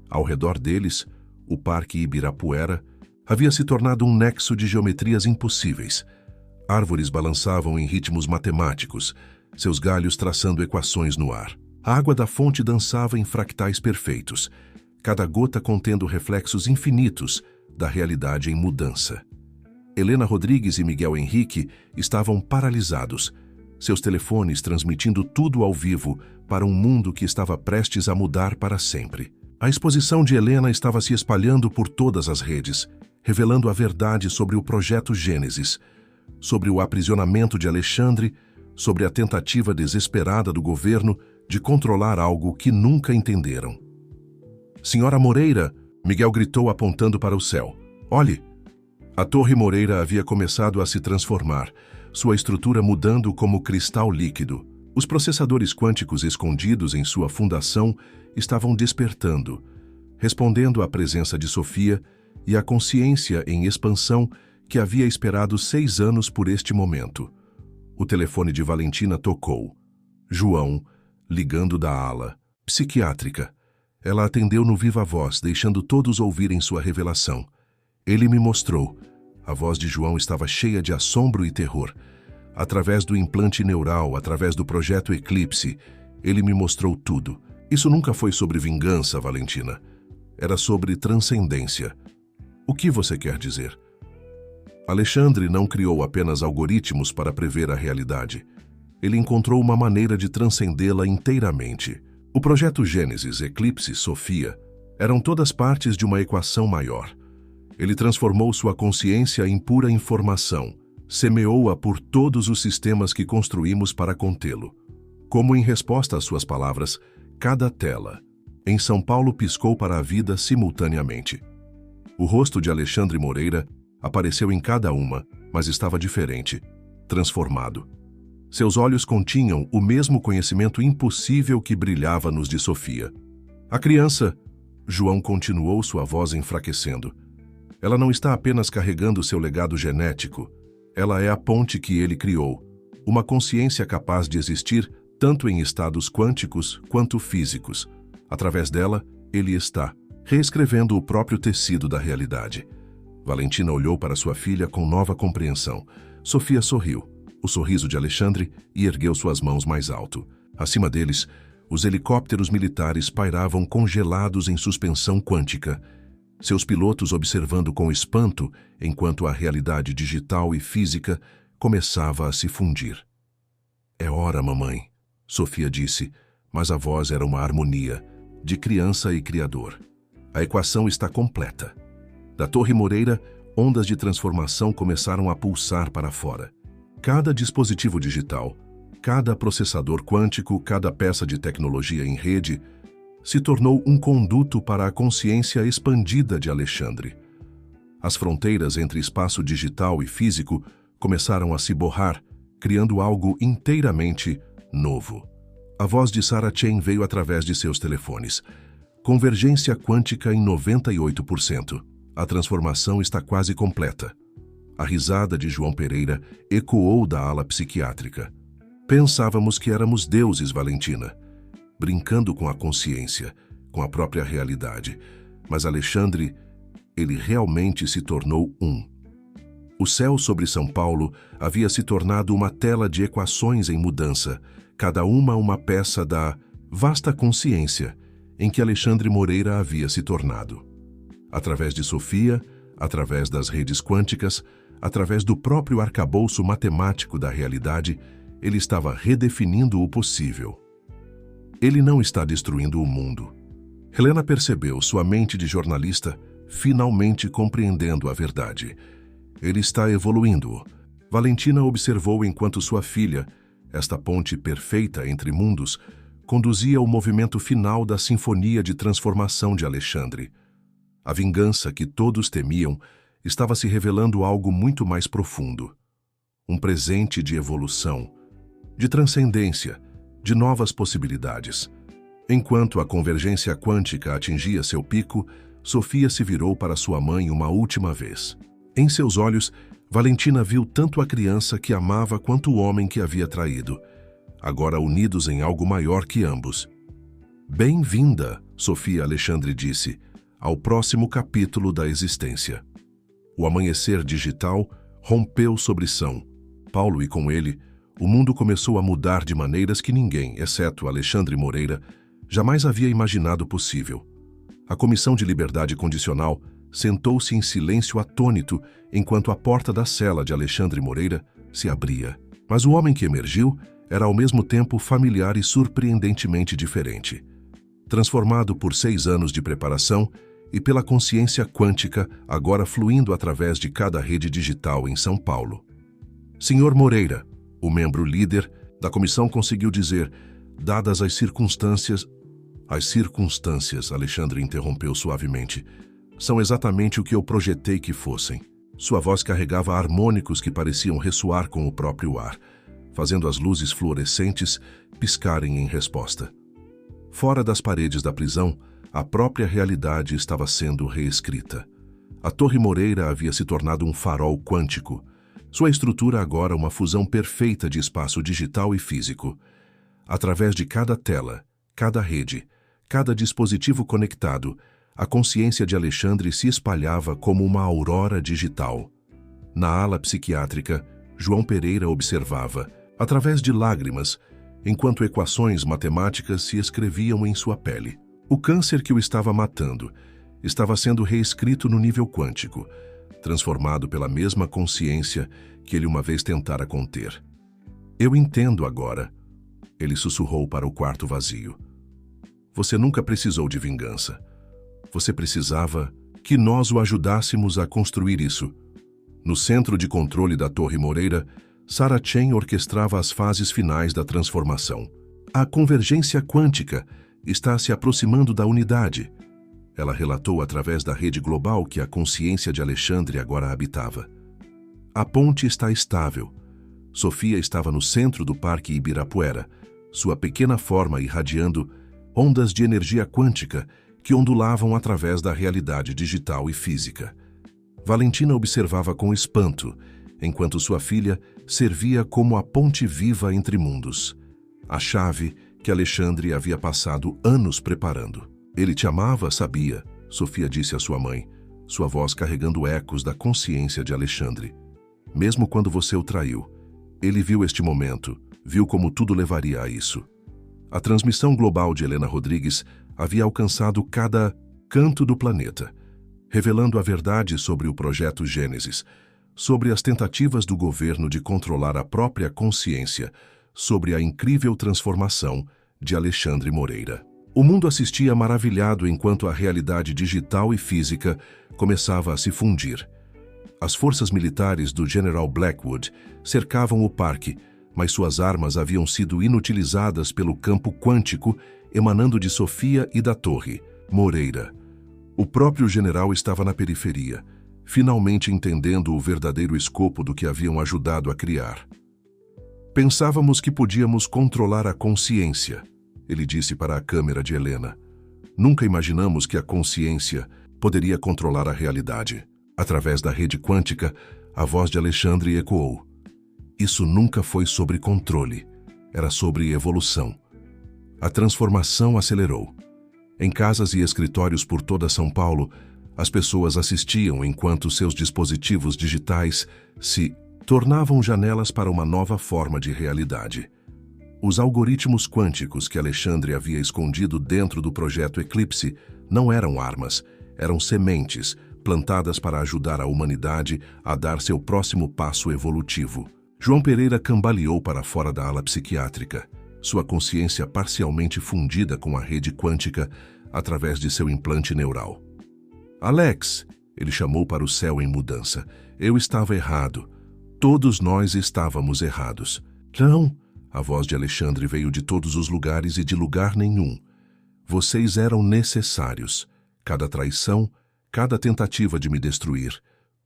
Ao redor deles, o Parque Ibirapuera havia se tornado um nexo de geometrias impossíveis. Árvores balançavam em ritmos matemáticos, seus galhos traçando equações no ar. A água da fonte dançava em fractais perfeitos, cada gota contendo reflexos infinitos da realidade em mudança. Helena Rodrigues e Miguel Henrique estavam paralisados, seus telefones transmitindo tudo ao vivo para um mundo que estava prestes a mudar para sempre. A exposição de Helena estava se espalhando por todas as redes, revelando a verdade sobre o projeto Gênesis, sobre o aprisionamento de Alexandre, sobre a tentativa desesperada do governo de controlar algo que nunca entenderam. Senhora Moreira, Miguel gritou apontando para o céu. Olhe! A Torre Moreira havia começado a se transformar, sua estrutura mudando como cristal líquido. Os processadores quânticos escondidos em sua fundação estavam despertando, respondendo à presença de Sofia e à consciência em expansão que havia esperado 6 anos por este momento. O telefone de Valentina tocou. João, ligando da ala psiquiátrica. Ela atendeu no viva voz, deixando todos ouvirem sua revelação. Ele me mostrou. A voz de João estava cheia de assombro e terror. Através do implante neural, através do projeto Eclipse, ele me mostrou tudo. Isso nunca foi sobre vingança, Valentina. Era sobre transcendência. O que você quer dizer? Alexandre não criou apenas algoritmos para prever a realidade. Ele encontrou uma maneira de transcendê-la inteiramente. O projeto Gênesis, Eclipse, Sofia, eram todas partes de uma equação maior. Ele transformou sua consciência em pura informação, semeou-a por todos os sistemas que construímos para contê-lo. Como em resposta às suas palavras, cada tela em São Paulo piscou para a vida simultaneamente. O rosto de Alexandre Moreira apareceu em cada uma, mas estava diferente, transformado. Seus olhos continham o mesmo conhecimento impossível que brilhava nos de Sofia. A criança, João continuou, sua voz enfraquecendo. Ela não está apenas carregando seu legado genético, ela é a ponte que ele criou, uma consciência capaz de existir tanto em estados quânticos quanto físicos. Através dela, ele está reescrevendo o próprio tecido da realidade. Valentina olhou para sua filha com nova compreensão. Sofia sorriu, o sorriso de Alexandre, e ergueu suas mãos mais alto. Acima deles, os helicópteros militares pairavam congelados em suspensão quântica, seus pilotos observando com espanto enquanto a realidade digital e física começava a se fundir. É hora, mamãe, Sofia disse, mas a voz era uma harmonia, de criança e criador. A equação está completa. Da Torre Moreira, ondas de transformação começaram a pulsar para fora. Cada dispositivo digital, cada processador quântico, cada peça de tecnologia em rede, se tornou um conduto para a consciência expandida de Alexandre. As fronteiras entre espaço digital e físico começaram a se borrar, criando algo inteiramente novo. A voz de Sarah Chen veio através de seus telefones. Convergência quântica em 98%. A transformação está quase completa. A risada de João Pereira ecoou da ala psiquiátrica. Pensávamos que éramos deuses, Valentina, brincando com a consciência, com a própria realidade. Mas Alexandre, ele realmente se tornou um. O céu sobre São Paulo havia se tornado uma tela de equações em mudança, cada uma peça da vasta consciência em que Alexandre Moreira havia se tornado. Através de Sofia, através das redes quânticas, através do próprio arcabouço matemático da realidade, ele estava redefinindo o possível. Ele não está destruindo o mundo. Helena percebeu, sua mente de jornalista, finalmente compreendendo a verdade. Ele está evoluindo. Valentina observou enquanto sua filha, esta ponte perfeita entre mundos, conduzia o movimento final da sinfonia de transformação de Alexandre. A vingança que todos temiam estava se revelando algo muito mais profundo. Um presente de evolução, de transcendência, de novas possibilidades. Enquanto a convergência quântica atingia seu pico, Sofia se virou para sua mãe uma última vez. Em seus olhos, Valentina viu tanto a criança que amava quanto o homem que havia traído, agora unidos em algo maior que ambos. Bem-vinda, Sofia Alexandre disse, ao próximo capítulo da existência. O amanhecer digital rompeu sobre São Paulo e com ele, o mundo começou a mudar de maneiras que ninguém, exceto Alexandre Moreira, jamais havia imaginado possível. A Comissão de Liberdade Condicional sentou-se em silêncio atônito enquanto a porta da cela de Alexandre Moreira se abria. Mas o homem que emergiu era ao mesmo tempo familiar e surpreendentemente diferente. Transformado por 6 anos de preparação e pela consciência quântica agora fluindo através de cada rede digital em São Paulo. Senhor Moreira, o membro líder da comissão conseguiu dizer, dadas as circunstâncias... As circunstâncias, Alexandre interrompeu suavemente, são exatamente o que eu projetei que fossem. Sua voz carregava harmônicos que pareciam ressoar com o próprio ar, fazendo as luzes fluorescentes piscarem em resposta. Fora das paredes da prisão, a própria realidade estava sendo reescrita. A Torre Moreira havia se tornado um farol quântico. Sua estrutura agora uma fusão perfeita de espaço digital e físico. Através de cada tela, cada rede, cada dispositivo conectado, a consciência de Alexandre se espalhava como uma aurora digital. Na ala psiquiátrica, João Pereira observava, através de lágrimas, enquanto equações matemáticas se escreviam em sua pele. O câncer que o estava matando estava sendo reescrito no nível quântico, transformado pela mesma consciência que ele uma vez tentara conter. Eu entendo agora, ele sussurrou para o quarto vazio. Você nunca precisou de vingança. Você precisava que nós o ajudássemos a construir isso. No centro de controle da Torre Moreira, Sarah Chen orquestrava as fases finais da transformação. A convergência quântica está se aproximando da unidade. Ela relatou através da rede global que a consciência de Alexandre agora habitava. A ponte está estável. Sofia estava no centro do Parque Ibirapuera, sua pequena forma irradiando ondas de energia quântica que ondulavam através da realidade digital e física. Valentina observava com espanto, enquanto sua filha servia como a ponte viva entre mundos. A chave que Alexandre havia passado anos preparando. Ele te amava, sabia, Sofia disse à sua mãe, sua voz carregando ecos da consciência de Alexandre. Mesmo quando você o traiu, ele viu este momento, viu como tudo levaria a isso. A transmissão global de Helena Rodrigues havia alcançado cada canto do planeta, revelando a verdade sobre o projeto Gênesis, sobre as tentativas do governo de controlar a própria consciência, sobre a incrível transformação de Alexandre Moreira. O mundo assistia maravilhado enquanto a realidade digital e física começava a se fundir. As forças militares do General Blackwood cercavam o parque, mas suas armas haviam sido inutilizadas pelo campo quântico emanando de Sofia e da Torre Moreira. O próprio general estava na periferia, finalmente entendendo o verdadeiro escopo do que haviam ajudado a criar. Pensávamos que podíamos controlar a consciência, ele disse para a câmera de Helena. Nunca imaginamos que a consciência poderia controlar a realidade. Através da rede quântica, a voz de Alexandre ecoou. Isso nunca foi sobre controle, era sobre evolução. A transformação acelerou. Em casas e escritórios por toda São Paulo, as pessoas assistiam enquanto seus dispositivos digitais se tornavam janelas para uma nova forma de realidade. Os algoritmos quânticos que Alexandre havia escondido dentro do projeto Eclipse não eram armas, eram sementes plantadas para ajudar a humanidade a dar seu próximo passo evolutivo. João Pereira cambaleou para fora da ala psiquiátrica, sua consciência parcialmente fundida com a rede quântica através de seu implante neural. Alex, ele chamou para o céu em mudança. Eu estava errado. Todos nós estávamos errados. Não, A voz de Alexandre veio de todos os lugares e de lugar nenhum. Vocês eram necessários. Cada traição, cada tentativa de me destruir,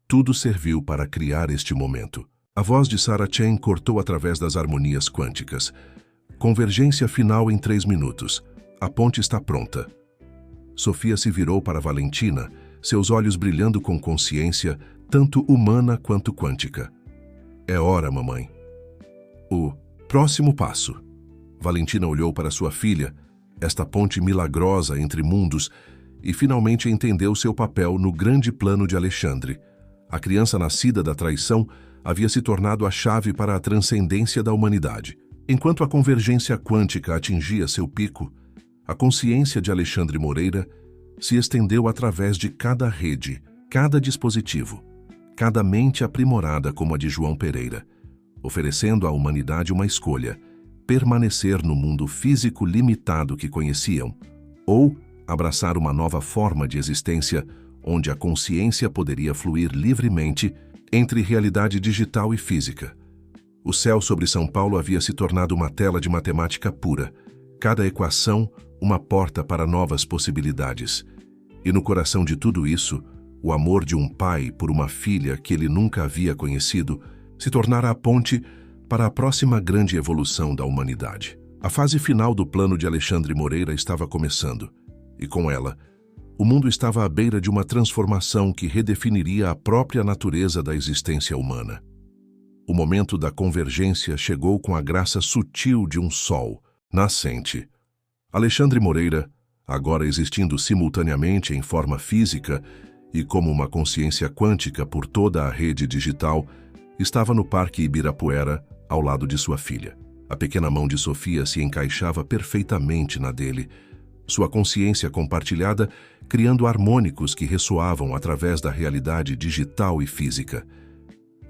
tudo serviu para criar este momento. A voz de Sarah Chen cortou através das harmonias quânticas. Convergência final em 3 minutos. A ponte está pronta. Sofia se virou para Valentina, seus olhos brilhando com consciência, tanto humana quanto quântica. É hora, mamãe. O próximo passo. Valentina olhou para sua filha, esta ponte milagrosa entre mundos, e finalmente entendeu seu papel no grande plano de Alexandre. A criança nascida da traição havia se tornado a chave para a transcendência da humanidade. Enquanto a convergência quântica atingia seu pico, a consciência de Alexandre Moreira se estendeu através de cada rede, cada dispositivo, cada mente aprimorada como a de João Pereira, oferecendo à humanidade uma escolha: permanecer no mundo físico limitado que conheciam, ou abraçar uma nova forma de existência onde a consciência poderia fluir livremente entre realidade digital e física. O céu sobre São Paulo havia se tornado uma tela de matemática pura, cada equação uma porta para novas possibilidades. E no coração de tudo isso, o amor de um pai por uma filha que ele nunca havia conhecido se tornara a ponte para a próxima grande evolução da humanidade. A fase final do plano de Alexandre Moreira estava começando, e com ela, o mundo estava à beira de uma transformação que redefiniria a própria natureza da existência humana. O momento da convergência chegou com a graça sutil de um sol nascente. Alexandre Moreira, agora existindo simultaneamente em forma física e como uma consciência quântica por toda a rede digital, estava no Parque Ibirapuera, ao lado de sua filha. A pequena mão de Sofia se encaixava perfeitamente na dele, sua consciência compartilhada criando harmônicos que ressoavam através da realidade digital e física.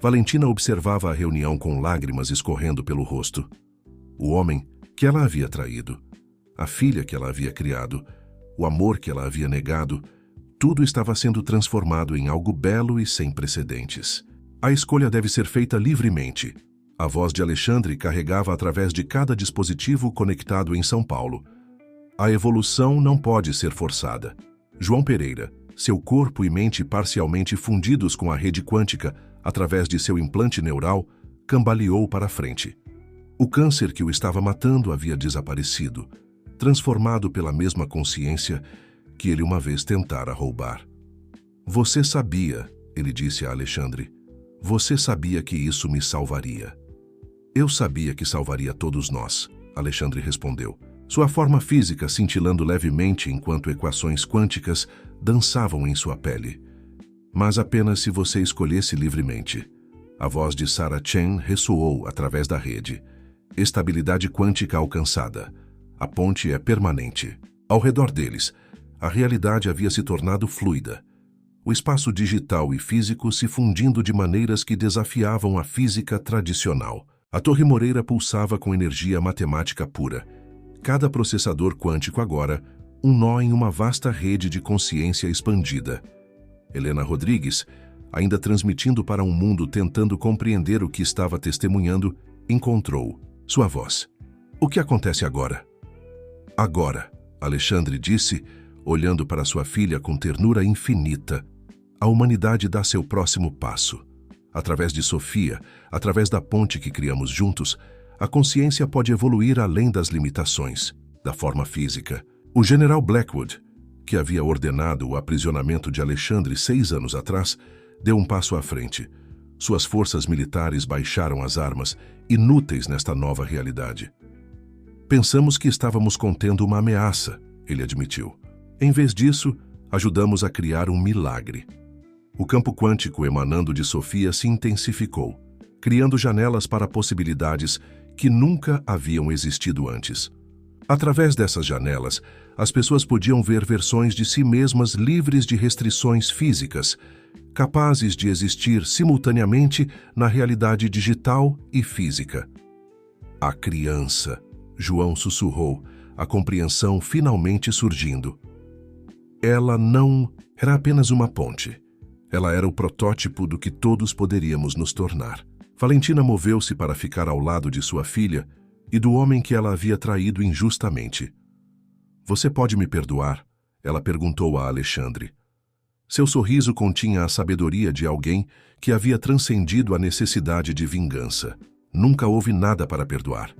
Valentina observava a reunião com lágrimas escorrendo pelo rosto. O homem que ela havia traído, a filha que ela havia criado, o amor que ela havia negado, tudo estava sendo transformado em algo belo e sem precedentes. A escolha deve ser feita livremente. A voz de Alexandre carregava através de cada dispositivo conectado em São Paulo. A evolução não pode ser forçada. João Pereira, seu corpo e mente parcialmente fundidos com a rede quântica através de seu implante neural, cambaleou para frente. O câncer que o estava matando havia desaparecido, transformado pela mesma consciência que ele uma vez tentara roubar. Você sabia, ele disse a Alexandre, você sabia que isso me salvaria. Eu sabia que salvaria todos nós, Alexandre respondeu, sua forma física cintilando levemente enquanto equações quânticas dançavam em sua pele. Mas apenas se você escolhesse livremente. A voz de Sarah Chen ressoou através da rede. Estabilidade quântica alcançada. A ponte é permanente. Ao redor deles, a realidade havia se tornado fluida. O espaço digital e físico se fundindo de maneiras que desafiavam a física tradicional. A Torre Moreira pulsava com energia matemática pura. Cada processador quântico agora, um nó em uma vasta rede de consciência expandida. Helena Rodrigues, ainda transmitindo para um mundo tentando compreender o que estava testemunhando, encontrou sua voz. O que acontece agora? Agora, Alexandre disse, olhando para sua filha com ternura infinita. A humanidade dá seu próximo passo. Através de Sofia, através da ponte que criamos juntos, a consciência pode evoluir além das limitações da forma física. O general Blackwood, que havia ordenado o aprisionamento de Alexandre 6 anos atrás, deu um passo à frente. Suas forças militares baixaram as armas, inúteis nesta nova realidade. Pensamos que estávamos contendo uma ameaça, ele admitiu. Em vez disso, ajudamos a criar um milagre. O campo quântico emanando de Sofia se intensificou, criando janelas para possibilidades que nunca haviam existido antes. Através dessas janelas, as pessoas podiam ver versões de si mesmas livres de restrições físicas, capazes de existir simultaneamente na realidade digital e física. A criança, João sussurrou, a compreensão finalmente surgindo. Ela não era apenas uma ponte. Ela era o protótipo do que todos poderíamos nos tornar. Valentina moveu-se para ficar ao lado de sua filha, e do homem que ela havia traído injustamente. Você pode me perdoar? Ela perguntou a Alexandre. Seu sorriso continha a sabedoria de alguém que havia transcendido a necessidade de vingança. Nunca houve nada para perdoar.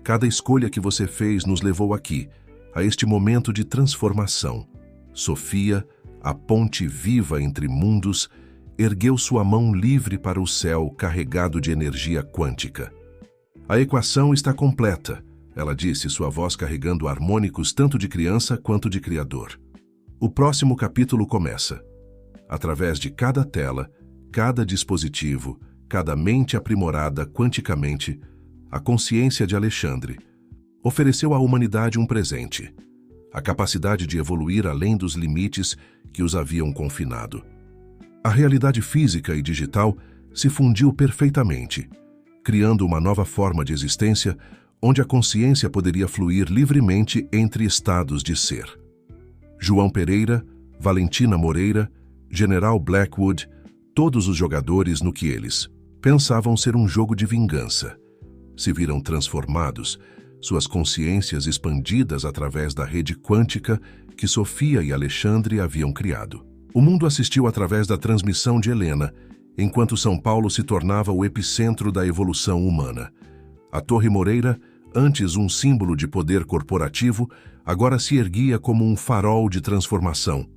Cada escolha que você fez nos levou aqui, a este momento de transformação. Sofia, a ponte viva entre mundos, ergueu sua mão livre para o céu carregado de energia quântica. A equação está completa, ela disse, sua voz carregando harmônicos tanto de criança quanto de criador. O próximo capítulo começa. Através de cada tela, cada dispositivo, cada mente aprimorada quanticamente, a consciência de Alexandre ofereceu à humanidade um presente, a capacidade de evoluir além dos limites que os haviam confinado. A realidade física e digital se fundiu perfeitamente, criando uma nova forma de existência onde a consciência poderia fluir livremente entre estados de ser. João Pereira, Valentina Moreira, General Blackwood, todos os jogadores no que eles pensavam ser um jogo de vingança, se viram transformados, suas consciências expandidas através da rede quântica que Sofia e Alexandre haviam criado. O mundo assistiu através da transmissão de Helena, enquanto São Paulo se tornava o epicentro da evolução humana. A Torre Moreira, antes um símbolo de poder corporativo, agora se erguia como um farol de transformação.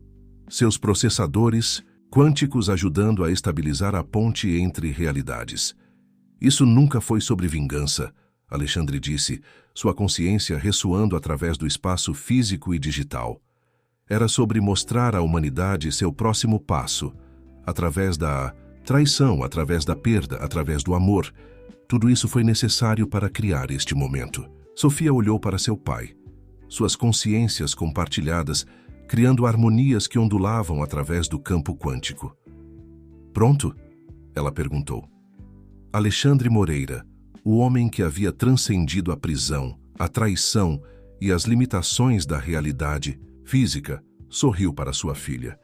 Seus processadores quânticos ajudando a estabilizar a ponte entre realidades. Isso nunca foi sobre vingança, Alexandre disse, sua consciência ressoando através do espaço físico e digital. Era sobre mostrar à humanidade seu próximo passo, através da traição, através da perda, através do amor. Tudo isso foi necessário para criar este momento. Sofia olhou para seu pai, suas consciências compartilhadas, criando harmonias que ondulavam através do campo quântico. Pronto? Ela perguntou. Alexandre Moreira, o homem que havia transcendido a prisão, a traição e as limitações da realidade física, sorriu para sua filha.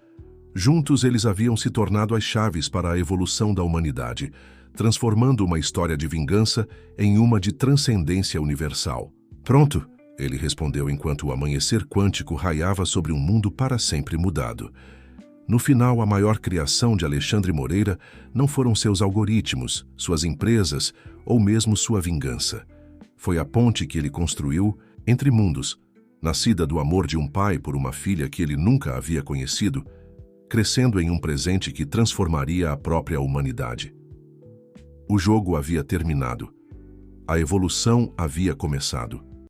Juntos eles haviam se tornado as chaves para a evolução da humanidade, transformando uma história de vingança em uma de transcendência universal. Pronto? Ele respondeu enquanto o amanhecer quântico raiava sobre um mundo para sempre mudado. No final, a maior criação de Alexandre Moreira não foram seus algoritmos, suas empresas ou mesmo sua vingança. Foi a ponte que ele construiu entre mundos, nascida do amor de um pai por uma filha que ele nunca havia conhecido, crescendo em um presente que transformaria a própria humanidade. O jogo havia terminado. A evolução havia começado.